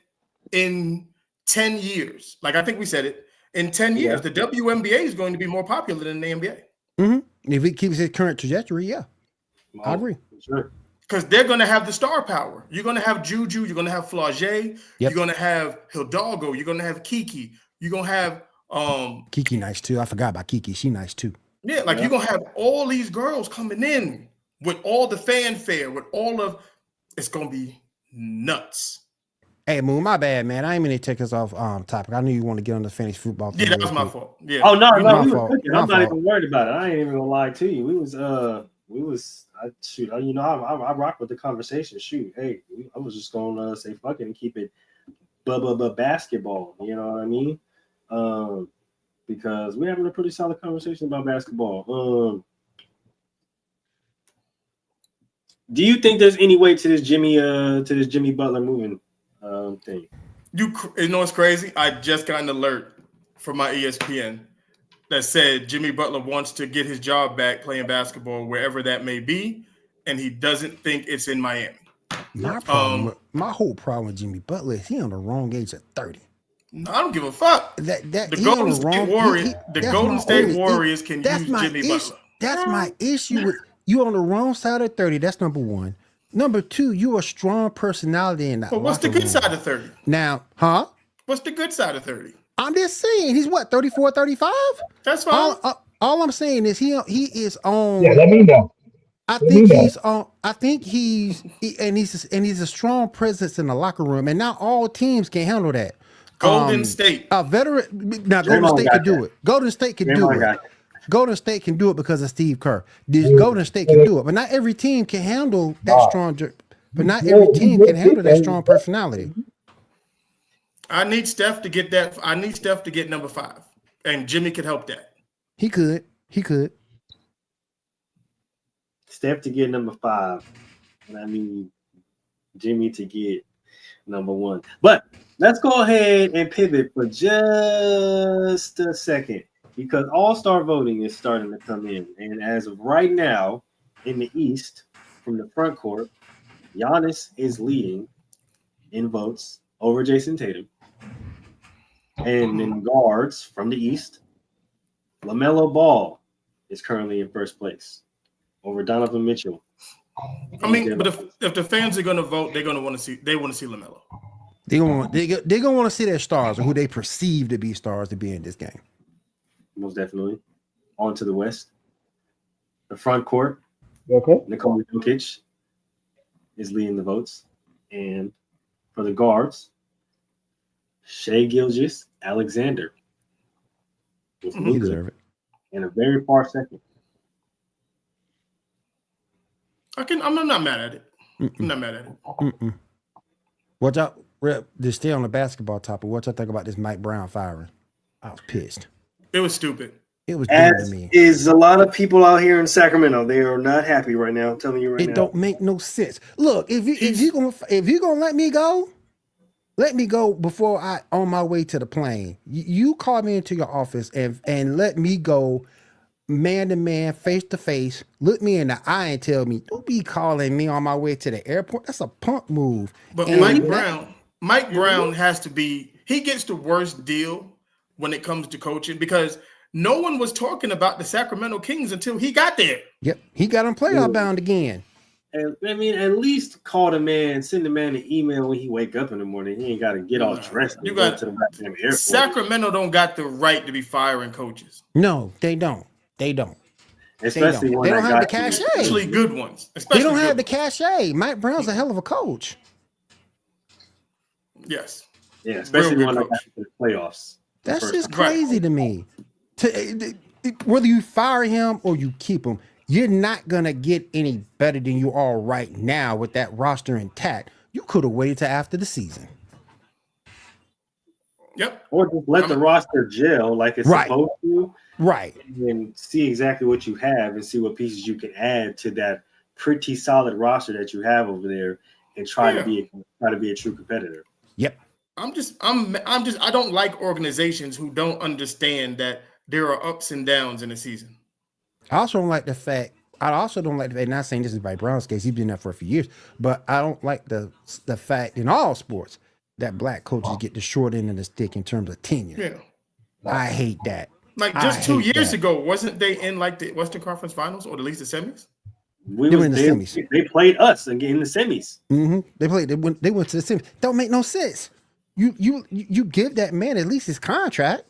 in 10 years, I think we said it, in 10 years, the WNBA is going to be more popular than the NBA. Mm-hmm. If it keeps its current trajectory, I agree. Sure. Because they're going to have the star power. You're going to have Juju. You're going to have Flau'jae. You're going to have Hidalgo. You're going to have Kiki. You're going to have Kiki nice too. I forgot about Kiki. She nice too. Yeah, you're going to have all these girls coming in with all the fanfare, with all of it's gonna be nuts. Hey, Moon, my bad, man. I ain't mean to take us off topic. I knew you want to get on the fantasy football thing. Yeah, that was my fault. Yeah. Oh no, You no, know. we were cooking. I'm not fault. even worried about it. I ain't even gonna lie to you. We was. You know, I rock with the conversation. Shoot, hey, I was just gonna say fuck it and keep it, basketball. You know what I mean? Because we're having a pretty solid conversation about basketball. Do you think there's any way to this Jimmy Butler moving thing? You know what's crazy? I just got an alert from my ESPN that said Jimmy Butler wants to get his job back playing basketball wherever that may be, and he doesn't think it's in Miami. My whole problem with Jimmy Butler is he on the wrong age of 30. No, I don't give a fuck. The Golden State Warriors can use Jimmy Butler. That's my issue with you on the wrong side of 30. That's number one. Number two, you a strong personality in that. But what's the good side of 30? Now, huh? What's the good side of 30? I'm just saying, he's what, 34, 35? That's fine. All I'm saying is he is on. Yeah, let me know. I think he's on. I think he's a strong presence in the locker room, and not all teams can handle that. Golden State, a veteran. Now, Golden State can do it. Golden State can do it. Golden State can do it because of Steve Kerr. Golden State can do it, but not every team can handle that strong. But not every team can handle that strong personality. I need Steph to get that. I need Steph to get number 5, and Jimmy could help that. He could. Steph to get number 5, and I mean Jimmy to get number 1. But let's go ahead and pivot for just a second, because All-Star voting is starting to come in, and as of right now, in the East, from the front court, Giannis is leading in votes over Jason Tatum. And in guards from the East, LaMelo Ball is currently in first place over Donovan Mitchell. I mean, but if the fans are going to vote, they're going to want to see. They want to see LaMelo. They're gonna want to see their stars or who they perceive to be stars to be in this game. Most definitely. On to the West. The front court. Okay. Nikola Jokic is leading the votes. And for the guards, Shai Gilgeous-Alexander. He deserve it. In a very far second. I'm not mad at it. I'm not mad at it. What y'all, just stay on the basketball topic. What y'all think about this Mike Brown firing? I was pissed. It was stupid. It was dumb to me. Is a lot of people out here in Sacramento. They are not happy right now. I'm telling you right now. It don't make no sense. Look, if you gonna let me go before I on my way to the plane. You call me into your office and let me go man to man, face to face, look me in the eye and tell me, don't be calling me on my way to the airport. That's a punk move. But Mike Brown has to be, he gets the worst deal when it comes to coaching because no one was talking about the Sacramento Kings until he got there. Yep. He got him playoff bound again. And I mean, at least call the man, send the man an email when he wake up in the morning. He ain't got to get all dressed and go to the goddamn airport. Sacramento don't got the right to be firing coaches. No, they don't. Especially they don't have the cachet. Especially good ones. They don't have the cachet. Mike Brown's a hell of a coach. Yes. Yeah, especially when I got to the playoffs. That's just crazy to me. Whether you fire him or you keep him, you're not going to get any better than you are right now with that roster intact. You could have waited till after the season. Yep. Or just let the roster gel like it's supposed to. Right. And see exactly what you have and see what pieces you can add to that pretty solid roster that you have over there and try to be a true competitor. Yep. I don't like organizations who don't understand that there are ups and downs in a season. I also don't like the fact, not saying this is by Brown's case, he's been there for a few years, but I don't like the fact in all sports that black coaches get the short end of the stick in terms of tenure. Yeah. I hate that. Like just 2 years ago, wasn't they in like the Western Confrence Finals or at least the semis? They were in the semis. They played us in the semis. Mm-hmm. They went to the semis. Don't make no sense. You give that man at least his contract.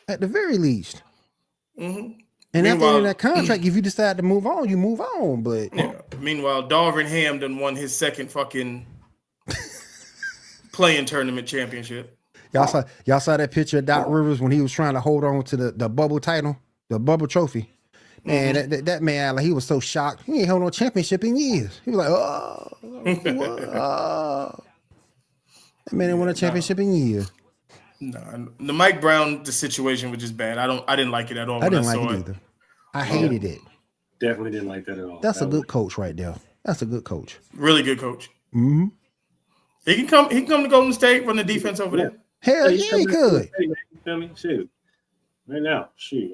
At the very least. Mm-hmm. And at the end of that contract, if you decide to move on, you move on. But yeah. Meanwhile, Darvin Ham done won his second fucking playing tournament championship. Y'all saw that picture of Doc Rivers when he was trying to hold on to the bubble title, the bubble trophy. Man, that man, like, he was so shocked. He ain't held no championship in years. He was like, oh. That man ain't won a championship in years. No, the Mike Brown situation was just bad. I didn't like it at all. I didn't like it either. I hated it. Definitely didn't like that at all. That's a good coach right there. That's a good coach. Really good coach. Mm-hmm. He can come to Golden State, run the defense over there. Hell yeah, he could. You feel me? Shoot. Right now. Shoot.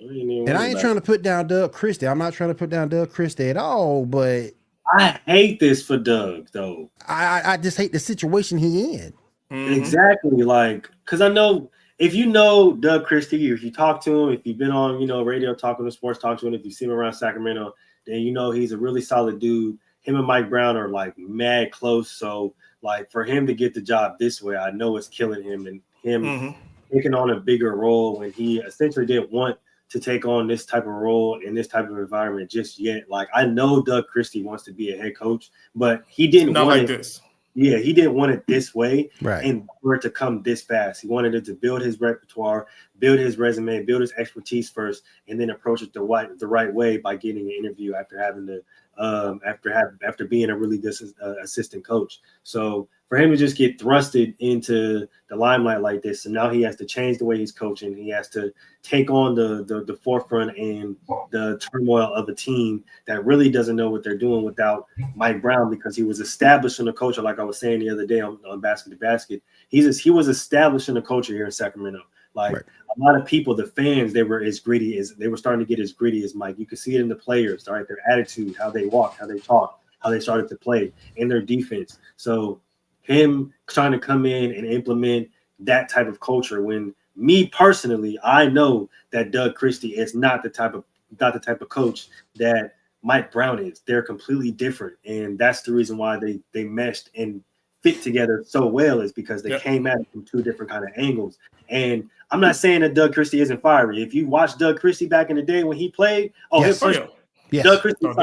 And I ain't trying to put down Doug Christie. I'm not trying to put down Doug Christie at all, but I hate this for Doug, though. I just hate the situation he in. Mm-hmm. Exactly. Like, because I know if you know Doug Christie, if you talk to him, if you've been on, radio talking to sports, talk to him, if you see him around Sacramento, then you know he's a really solid dude. Him and Mike Brown are like mad close. So, like, for him to get the job this way, I know it's killing him, and him taking on a bigger role when he essentially didn't want to take on this type of role in this type of environment just yet. Like, I know Doug Christie wants to be a head coach, but he didn't not want like it. this. Yeah, he didn't want it this way, right? And for it to come this fast. He wanted it to build his repertoire, build his resume, build his expertise first, and then approach it the right way by getting an interview after having to after being a really good assistant coach. So for him to just get thrusted into the limelight like this, and now he has to change the way he's coaching. He has to take on the forefront and the turmoil of a team that really doesn't know what they're doing without Mike Brown, because he was establishing a culture, like I was saying the other day on Basket to Basket. He was establishing a culture here in Sacramento. Like, right. A lot of people, the fans, they were starting to get as gritty as Mike. You could see it in the players, right? Their attitude, how they walk, how they talk, how they started to play, and their defense. So him trying to come in and implement that type of culture, when me personally, I know that Doug Christie is not the type of coach that Mike Brown is. They're completely different, and that's the reason why they meshed and fit together so well, is because they came at it from two different kind of angles. And I'm not saying that Doug Christie isn't fiery. If you watch Doug Christie back in the day when he played, yes. Doug Christie was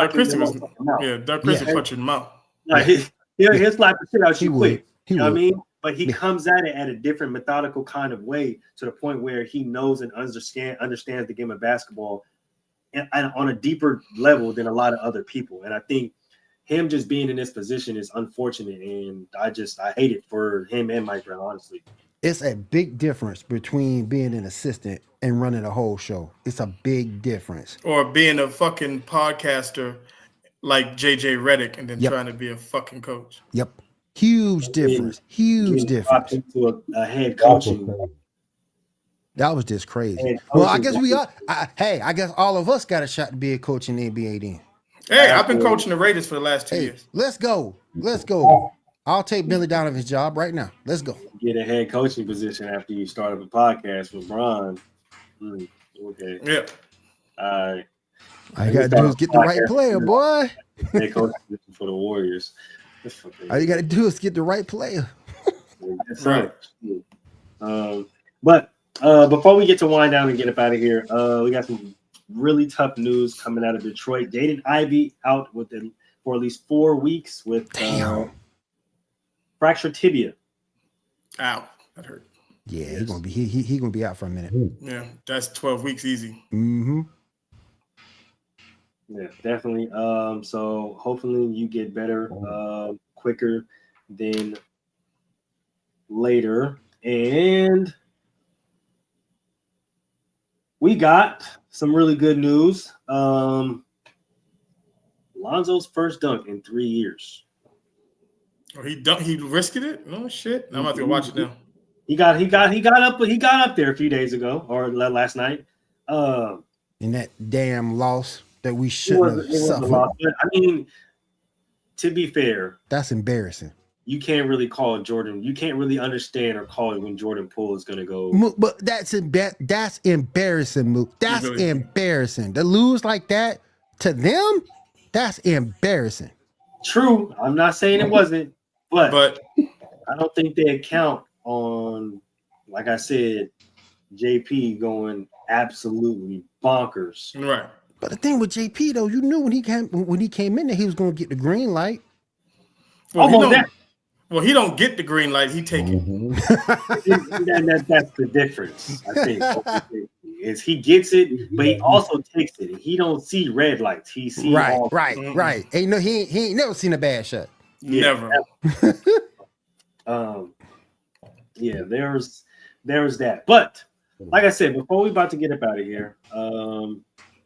punching him out. Like, he'll slap the shit out you quick. You know what I mean? But he Yeah. comes at it at a different methodical kind of way, to the point where he knows and understands the game of basketball and on a deeper level than a lot of other people. And I think him just being in this position is unfortunate, and I hate it for him and Mike Brown, honestly. It's a big difference between being an assistant and running a whole show. It's a big difference. Or being a fucking podcaster like JJ Redick and then trying to be a fucking coach. Yep. Huge difference. Huge difference. Into a head coaching. That was just crazy. Well, I guess I guess all of us got a shot to be a coach in the NBA then. Hey, I've been coaching the Raiders for the last 2 years. Let's go. I'll take Billy Donovan's job right now. Let's go. Get a head coaching position after you start up a podcast with Bron. Okay. Yeah. All you got to do is get the right player, boy. Head coaching position for the Warriors. All you got to do is get the right player. That's right. But before we get to wind down and get up out of here, we got some really tough news coming out of Detroit. Jaden Ivey out for at least 4 weeks with fractured tibia. Ow, that hurt. Yeah, he's gonna be he gonna be out for a minute. Yeah, that's 12 weeks easy. Mm-hmm. Yeah, definitely. So hopefully you get better quicker than later. And we got some really good news. Lonzo's first dunk in 3 years. Oh, he risked it? No shit. I'm about to go watch it now. He got up there a few days ago or last night. In that damn loss that we shouldn't have suffered. But I mean, to be fair, that's embarrassing. You can't really call Jordan. You can't really understand or call it when Jordan Poole is going to go. But that's embarrassing, Mook. That's embarrassing. To lose like that to them, that's embarrassing. True. I'm not saying it wasn't, but I don't think they account on, like I said, JP going absolutely bonkers. Right. But the thing with JP though, you knew when he came in there, he was gonna get the green light. Well, he don't get the green light. He take Mm-hmm. it. That's the difference. I think is he gets it, but he also takes it. He don't see red lights. He see all. Right. Ain't no, he ain't never seen a bad shot. Never. Yeah, there's that. But like I said, before we about to get up out of here,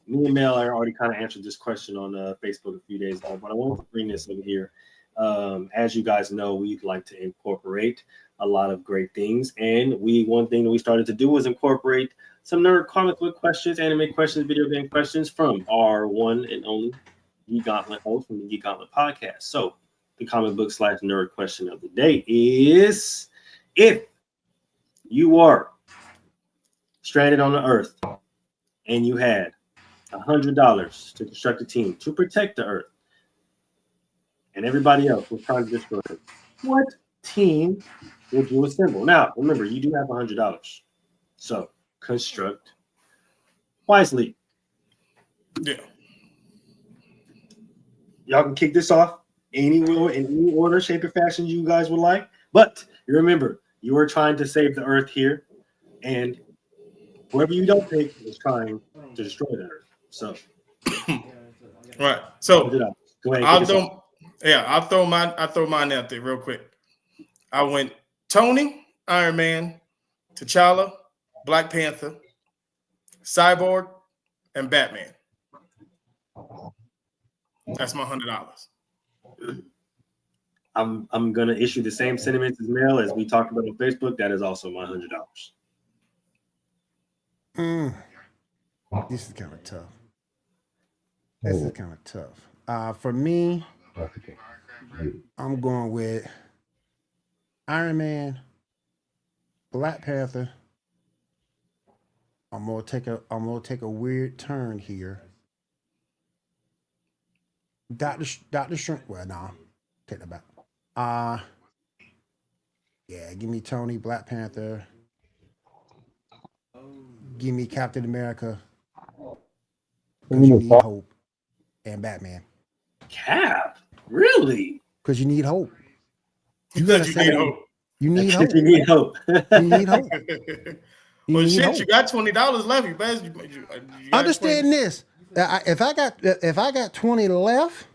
me and Mel already kind of answered this question on Facebook a few days ago, but I wanted to bring this over here. As you guys know, we'd like to incorporate a lot of great things, and one thing that we started to do was incorporate some nerd comic book questions, anime questions, video game questions from our one and only Geek Gauntlet host from the Geek Gauntlet podcast. So the comic book / nerd question of the day is: if you were stranded on the Earth and you had $100 to construct a team to protect the Earth, and everybody else was trying to destroy it, what team would you assemble? Now, remember, you do have $100, so construct wisely. Yeah. Y'all can kick this off in any order, shape, or fashion you guys would like. But remember, you are trying to save the Earth here, and whoever you don't pick is trying to destroy the Earth. So, right. So go ahead. I'll throw mine out there real quick. I went Tony, Iron Man, T'Challa, Black Panther, Cyborg, and Batman. That's my $100. I'm gonna issue the same sentiments as Mel as we talked about on Facebook. That is also my $100. This is kind of tough. For me, I'm going with Iron Man, Black Panther. I'm gonna take a weird turn here. Dr. Strange. Well, no, take that back. Yeah, give me Tony, Black Panther. Give me Captain America. Because you need hope. And Batman. Cap? Really? Because you need hope. You need hope. You need hope. You need hope. You need hope. Well, shit, you got $20 left. You best. Understand this. If I got 20 left,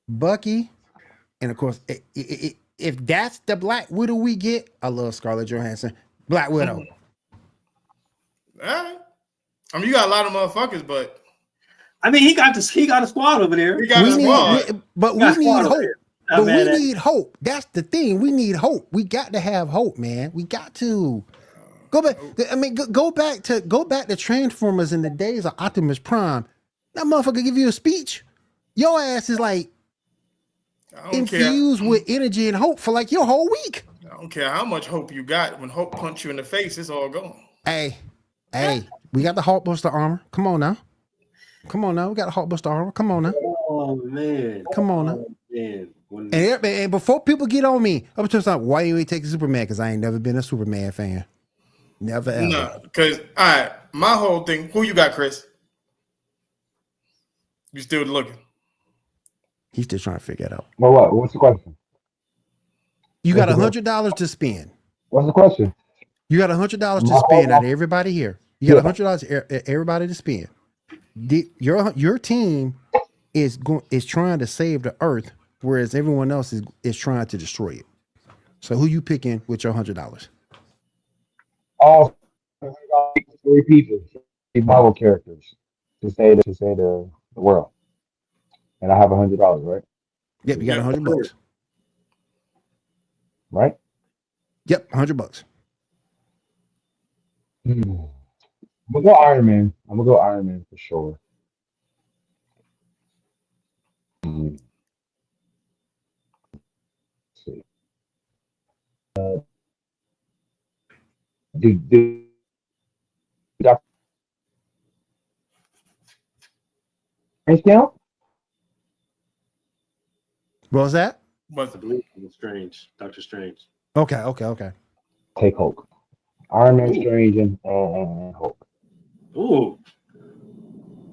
Bucky, and of course, if that's the Black Widow we get, I love Scarlett Johansson. Black Widow. All right. I mean, you got a lot of motherfuckers, but I mean, he got a squad over there. He got a squad. But we need hope. But we need hope. That's the thing. We need hope. We got to have hope, man. We got to go back. I mean, go back to Transformers in the days of Optimus Prime. That motherfucker give you a speech. Your ass is like infused with energy and hope for like your whole week. I don't care how much hope you got. When hope punch you in the face, it's all gone. Hey, we got the Hulkbuster armor. Come on now. We got the Hulkbuster armor. Come on now. Oh man. Come on now. Man. And before people get on me, I'm just like, why you ain't taking Superman? Because I ain't never been a Superman fan. Never ever. No, because all right, my whole thing. Who you got, Chris? You still looking? He's still trying to figure it out. Well, what? What's the question? You got $100 to spend. What's the question? You got $100 to spend out of everybody here. You got $100 everybody to spend. Your team is trying to save the Earth, whereas everyone else is trying to destroy it. So who you picking with your $100? All 3 people, 3 Marvel characters to save the world, and I have $100, right? Yep, you got $100, right? Yep, $100. I'm gonna go Iron Man. I'm gonna go Iron Man for sure. Let's see. Do Doctor Strange count? What was that? I believe Strange. Doctor Strange. Okay. Take Hulk. Iron Man, Strange, and Hulk. Ooh.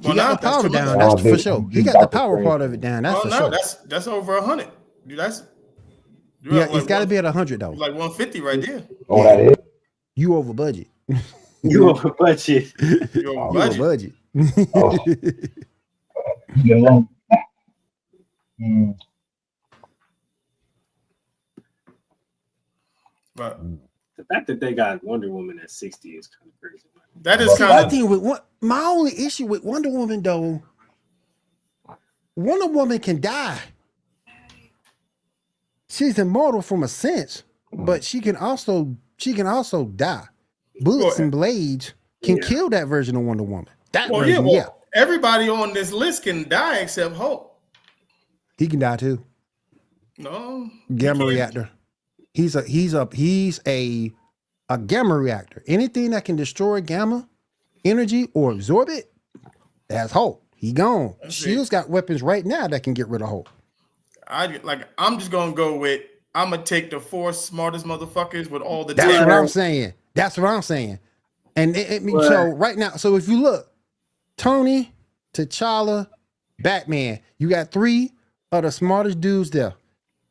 He got the power down. I'm That's a for big, sure. I'm a He big got the Doctor power Strange part of fan. it down. That's for no, sure. that's over 100. That's Yeah, it's got to be at 100 though. like 150 right there. Oh, that is. You over budget. You over budget. You're over You over budget. budget. Oh. Yeah. But The fact that they got Wonder Woman at 60 is kind of crazy. that is See, kind my of thing with my only issue with Wonder Woman though, Wonder Woman can die. She's immortal from a sense, but she can also die. Bullets and blades can kill that version of Wonder Woman. That version, yeah. Everybody on this list can die except Hulk. He can die too. No. Gamma reactor. He's a gamma reactor. Anything that can destroy gamma energy or absorb it, that's Hulk. He gone. Shield's got weapons right now that can get rid of Hulk. I'm just gonna go with I'm gonna take the 4 smartest motherfuckers with all the That's talent. what I'm saying. That's what I'm saying. And so right now, so if you look, Tony, T'Challa, Batman, you got 3 of the smartest dudes there.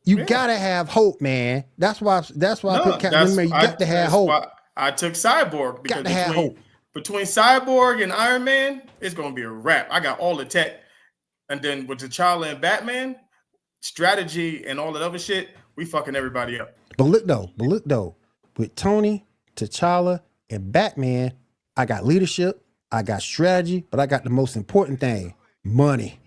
You gotta have hope, man. That's why I put Captain America. You got to have hope. I took Cyborg because got to have hope. Between Cyborg and Iron Man, it's gonna be a wrap. I got all the tech, and then with T'Challa and Batman, strategy and all that other shit, we fucking everybody up. But look though, with Tony, T'Challa, and Batman, I got leadership, I got strategy, but I got the most important thing: money.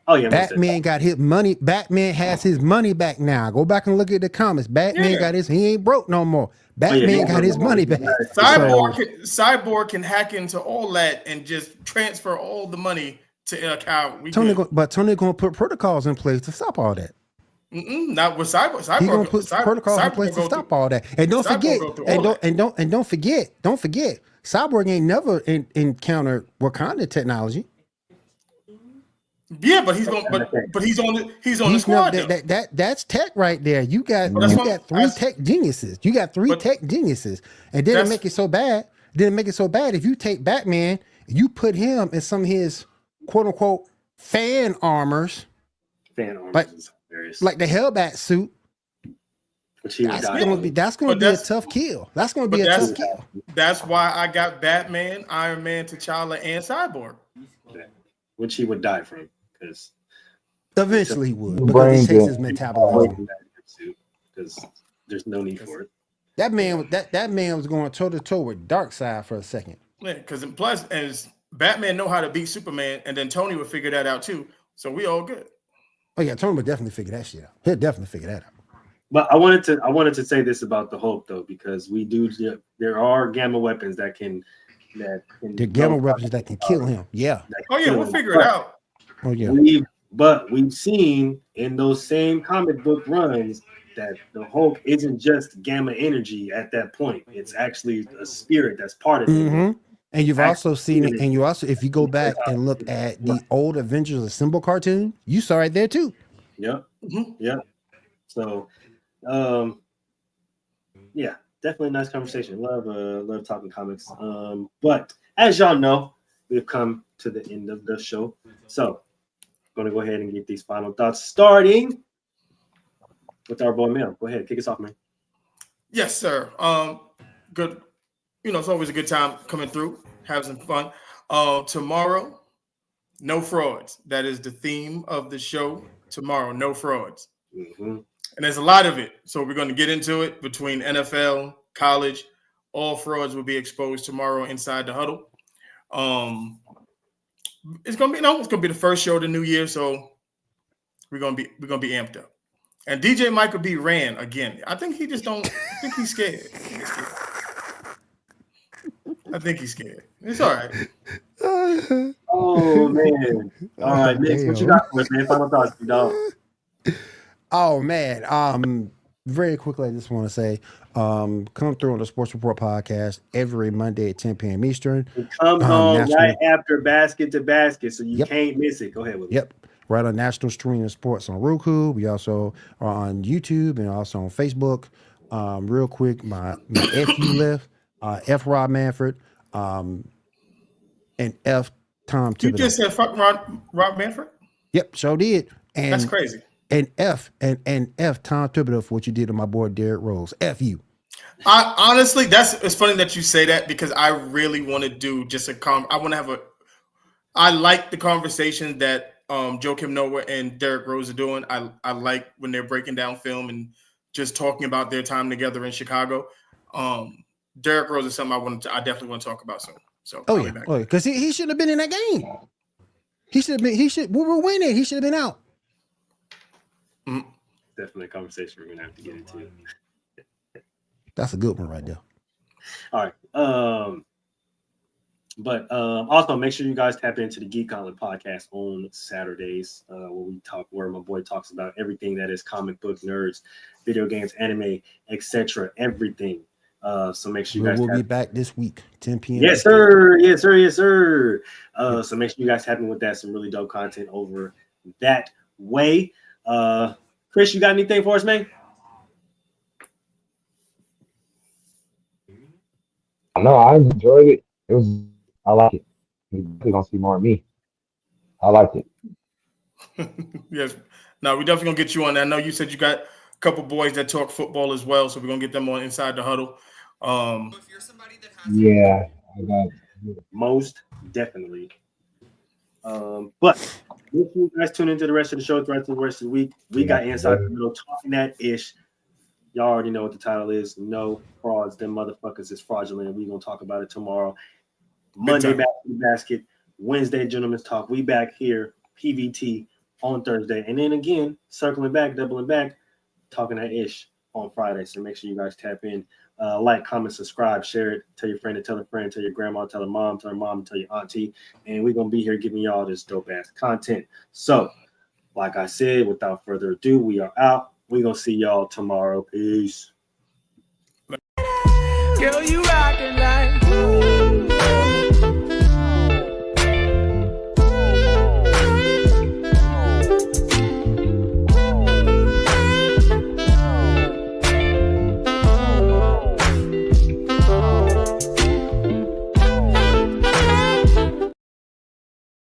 Oh yeah, Batman got his money. Batman has his money back now. Go back and look at the comments. Batman got his. He ain't broke no more. Batman got his money back. Cyborg can hack into all that and just transfer all the money to account. Tony gonna put protocols in place to stop all that. Not with Cyborg. He gonna put protocols in place to stop all that. And don't forget. Don't forget. Cyborg ain't never encountered Wakanda technology. Yeah, but he's on the squad. That's tech right there. You got 3 tech geniuses. You got 3 tech geniuses, and didn't make it so bad. If you take Batman, you put him in some of his quote unquote fan armors. Like the Hellbat suit. That's gonna be a tough kill. That's gonna be a tough kill. That's why I got Batman, Iron Man, T'Challa, and Cyborg. Which he would die from, because eventually he would, because it takes his metabolism. Because there's no need for it. That man was going toe to toe with Darkseid for a second. Yeah, because plus as Batman know how to beat Superman, and then Tony would figure that out too. So we all good. Oh yeah, Tony would definitely figure that shit out. He'll definitely figure that out. But I wanted to say this about the Hulk though, because there are gamma weapons that can gamma weapons that can kill him. Yeah. Oh yeah, we'll figure it out. Oh yeah. We've seen in those same comic book runs that the Hulk isn't just gamma energy at that point. It's actually a spirit that's part of it. Mm-hmm. And you've also seen it, and you also, if you go back and look at the old Avengers Assemble cartoon, you saw it there too. Yep. Mm-hmm. Yep. So yeah, definitely a nice conversation. Love talking comics. But as y'all know, we've come to the end of the show. So I'm gonna go ahead and get these final thoughts, starting with our boy Mel. Go ahead, kick us off, man. Yes, sir. Good. It's always a good time coming through, having some fun. Tomorrow, no frauds. That is the theme of the show tomorrow. No frauds. Mm-hmm. And there's a lot of it. So we're going to get into it between NFL, college. All frauds will be exposed tomorrow inside the huddle. It's gonna be the first show of the new year, so we're gonna be amped up. And DJ Michael B ran again. I think he just don't. I think he's scared. I think he's scared. It's all right. Oh man! All right, Nick, what you got for us, man? Final thoughts, dog. Oh man, very quickly, I just want to say, come through on the Sports Report podcast every Monday at 10 p.m. Eastern. It comes on right after Basket to Basket, so you can't miss it. Go ahead with it. Yep. Right on National Streaming Sports on Roku. We also are on YouTube and also on Facebook. Real quick, my FU left, F. Rob Manfred, and F. Tom Thibodeau. You just said fuck Rob Manfred? Yep, sure did. And that's crazy. And F Tom Thibodeau for what you did to my boy Derrick Rose. F you. I honestly, it's funny that you say that because I really want to do just I want to have I like the conversation that Joakim Noah and Derrick Rose are doing. I like when they're breaking down film and just talking about their time together in Chicago. Derrick Rose is something I definitely want to talk about soon. So because he shouldn't have been in that game. We were winning. He should have been out. Mm-hmm. Definitely a conversation we're gonna have to get into. That's a good one right there. All right. But also make sure you guys tap into the Geek Gauntlet podcast on Saturdays, where my boy talks about everything that is comic book nerds, video games, anime, etc. Everything. So make sure you guys. We'll be back this week, 10 p.m. Yes, sir. Yes, sir. Yes, sir. So make sure you guys tap in with that. Some really dope content over that way. Chris, you got anything for us, man? No, I enjoyed it. I like it. You're gonna see more of me. I liked it. Yes. No, we definitely gonna get you on that. I know you said you got a couple boys that talk football as well, so we're gonna get them on Inside the Huddle. Yeah, I got most definitely. But if you guys tune into the rest of the show throughout the rest of the week, we got Inside the Huddle talking that ish. Y'all already know what the title is. No frauds, them motherfuckers is fraudulent. We're gonna talk about it tomorrow. Monday back to the basket. Wednesday, gentlemen's talk. We back here, PVT on Thursday. And then again, circling back, doubling back, talking that ish on Friday. So make sure you guys tap in. Like, comment, subscribe, share it, tell your friend to tell a friend, tell your grandma, tell her mom, tell your auntie. And we're gonna be here giving y'all this dope ass content. So, like I said, without further ado, we are out. We're gonna see y'all tomorrow. Peace. Girl, you rockin' like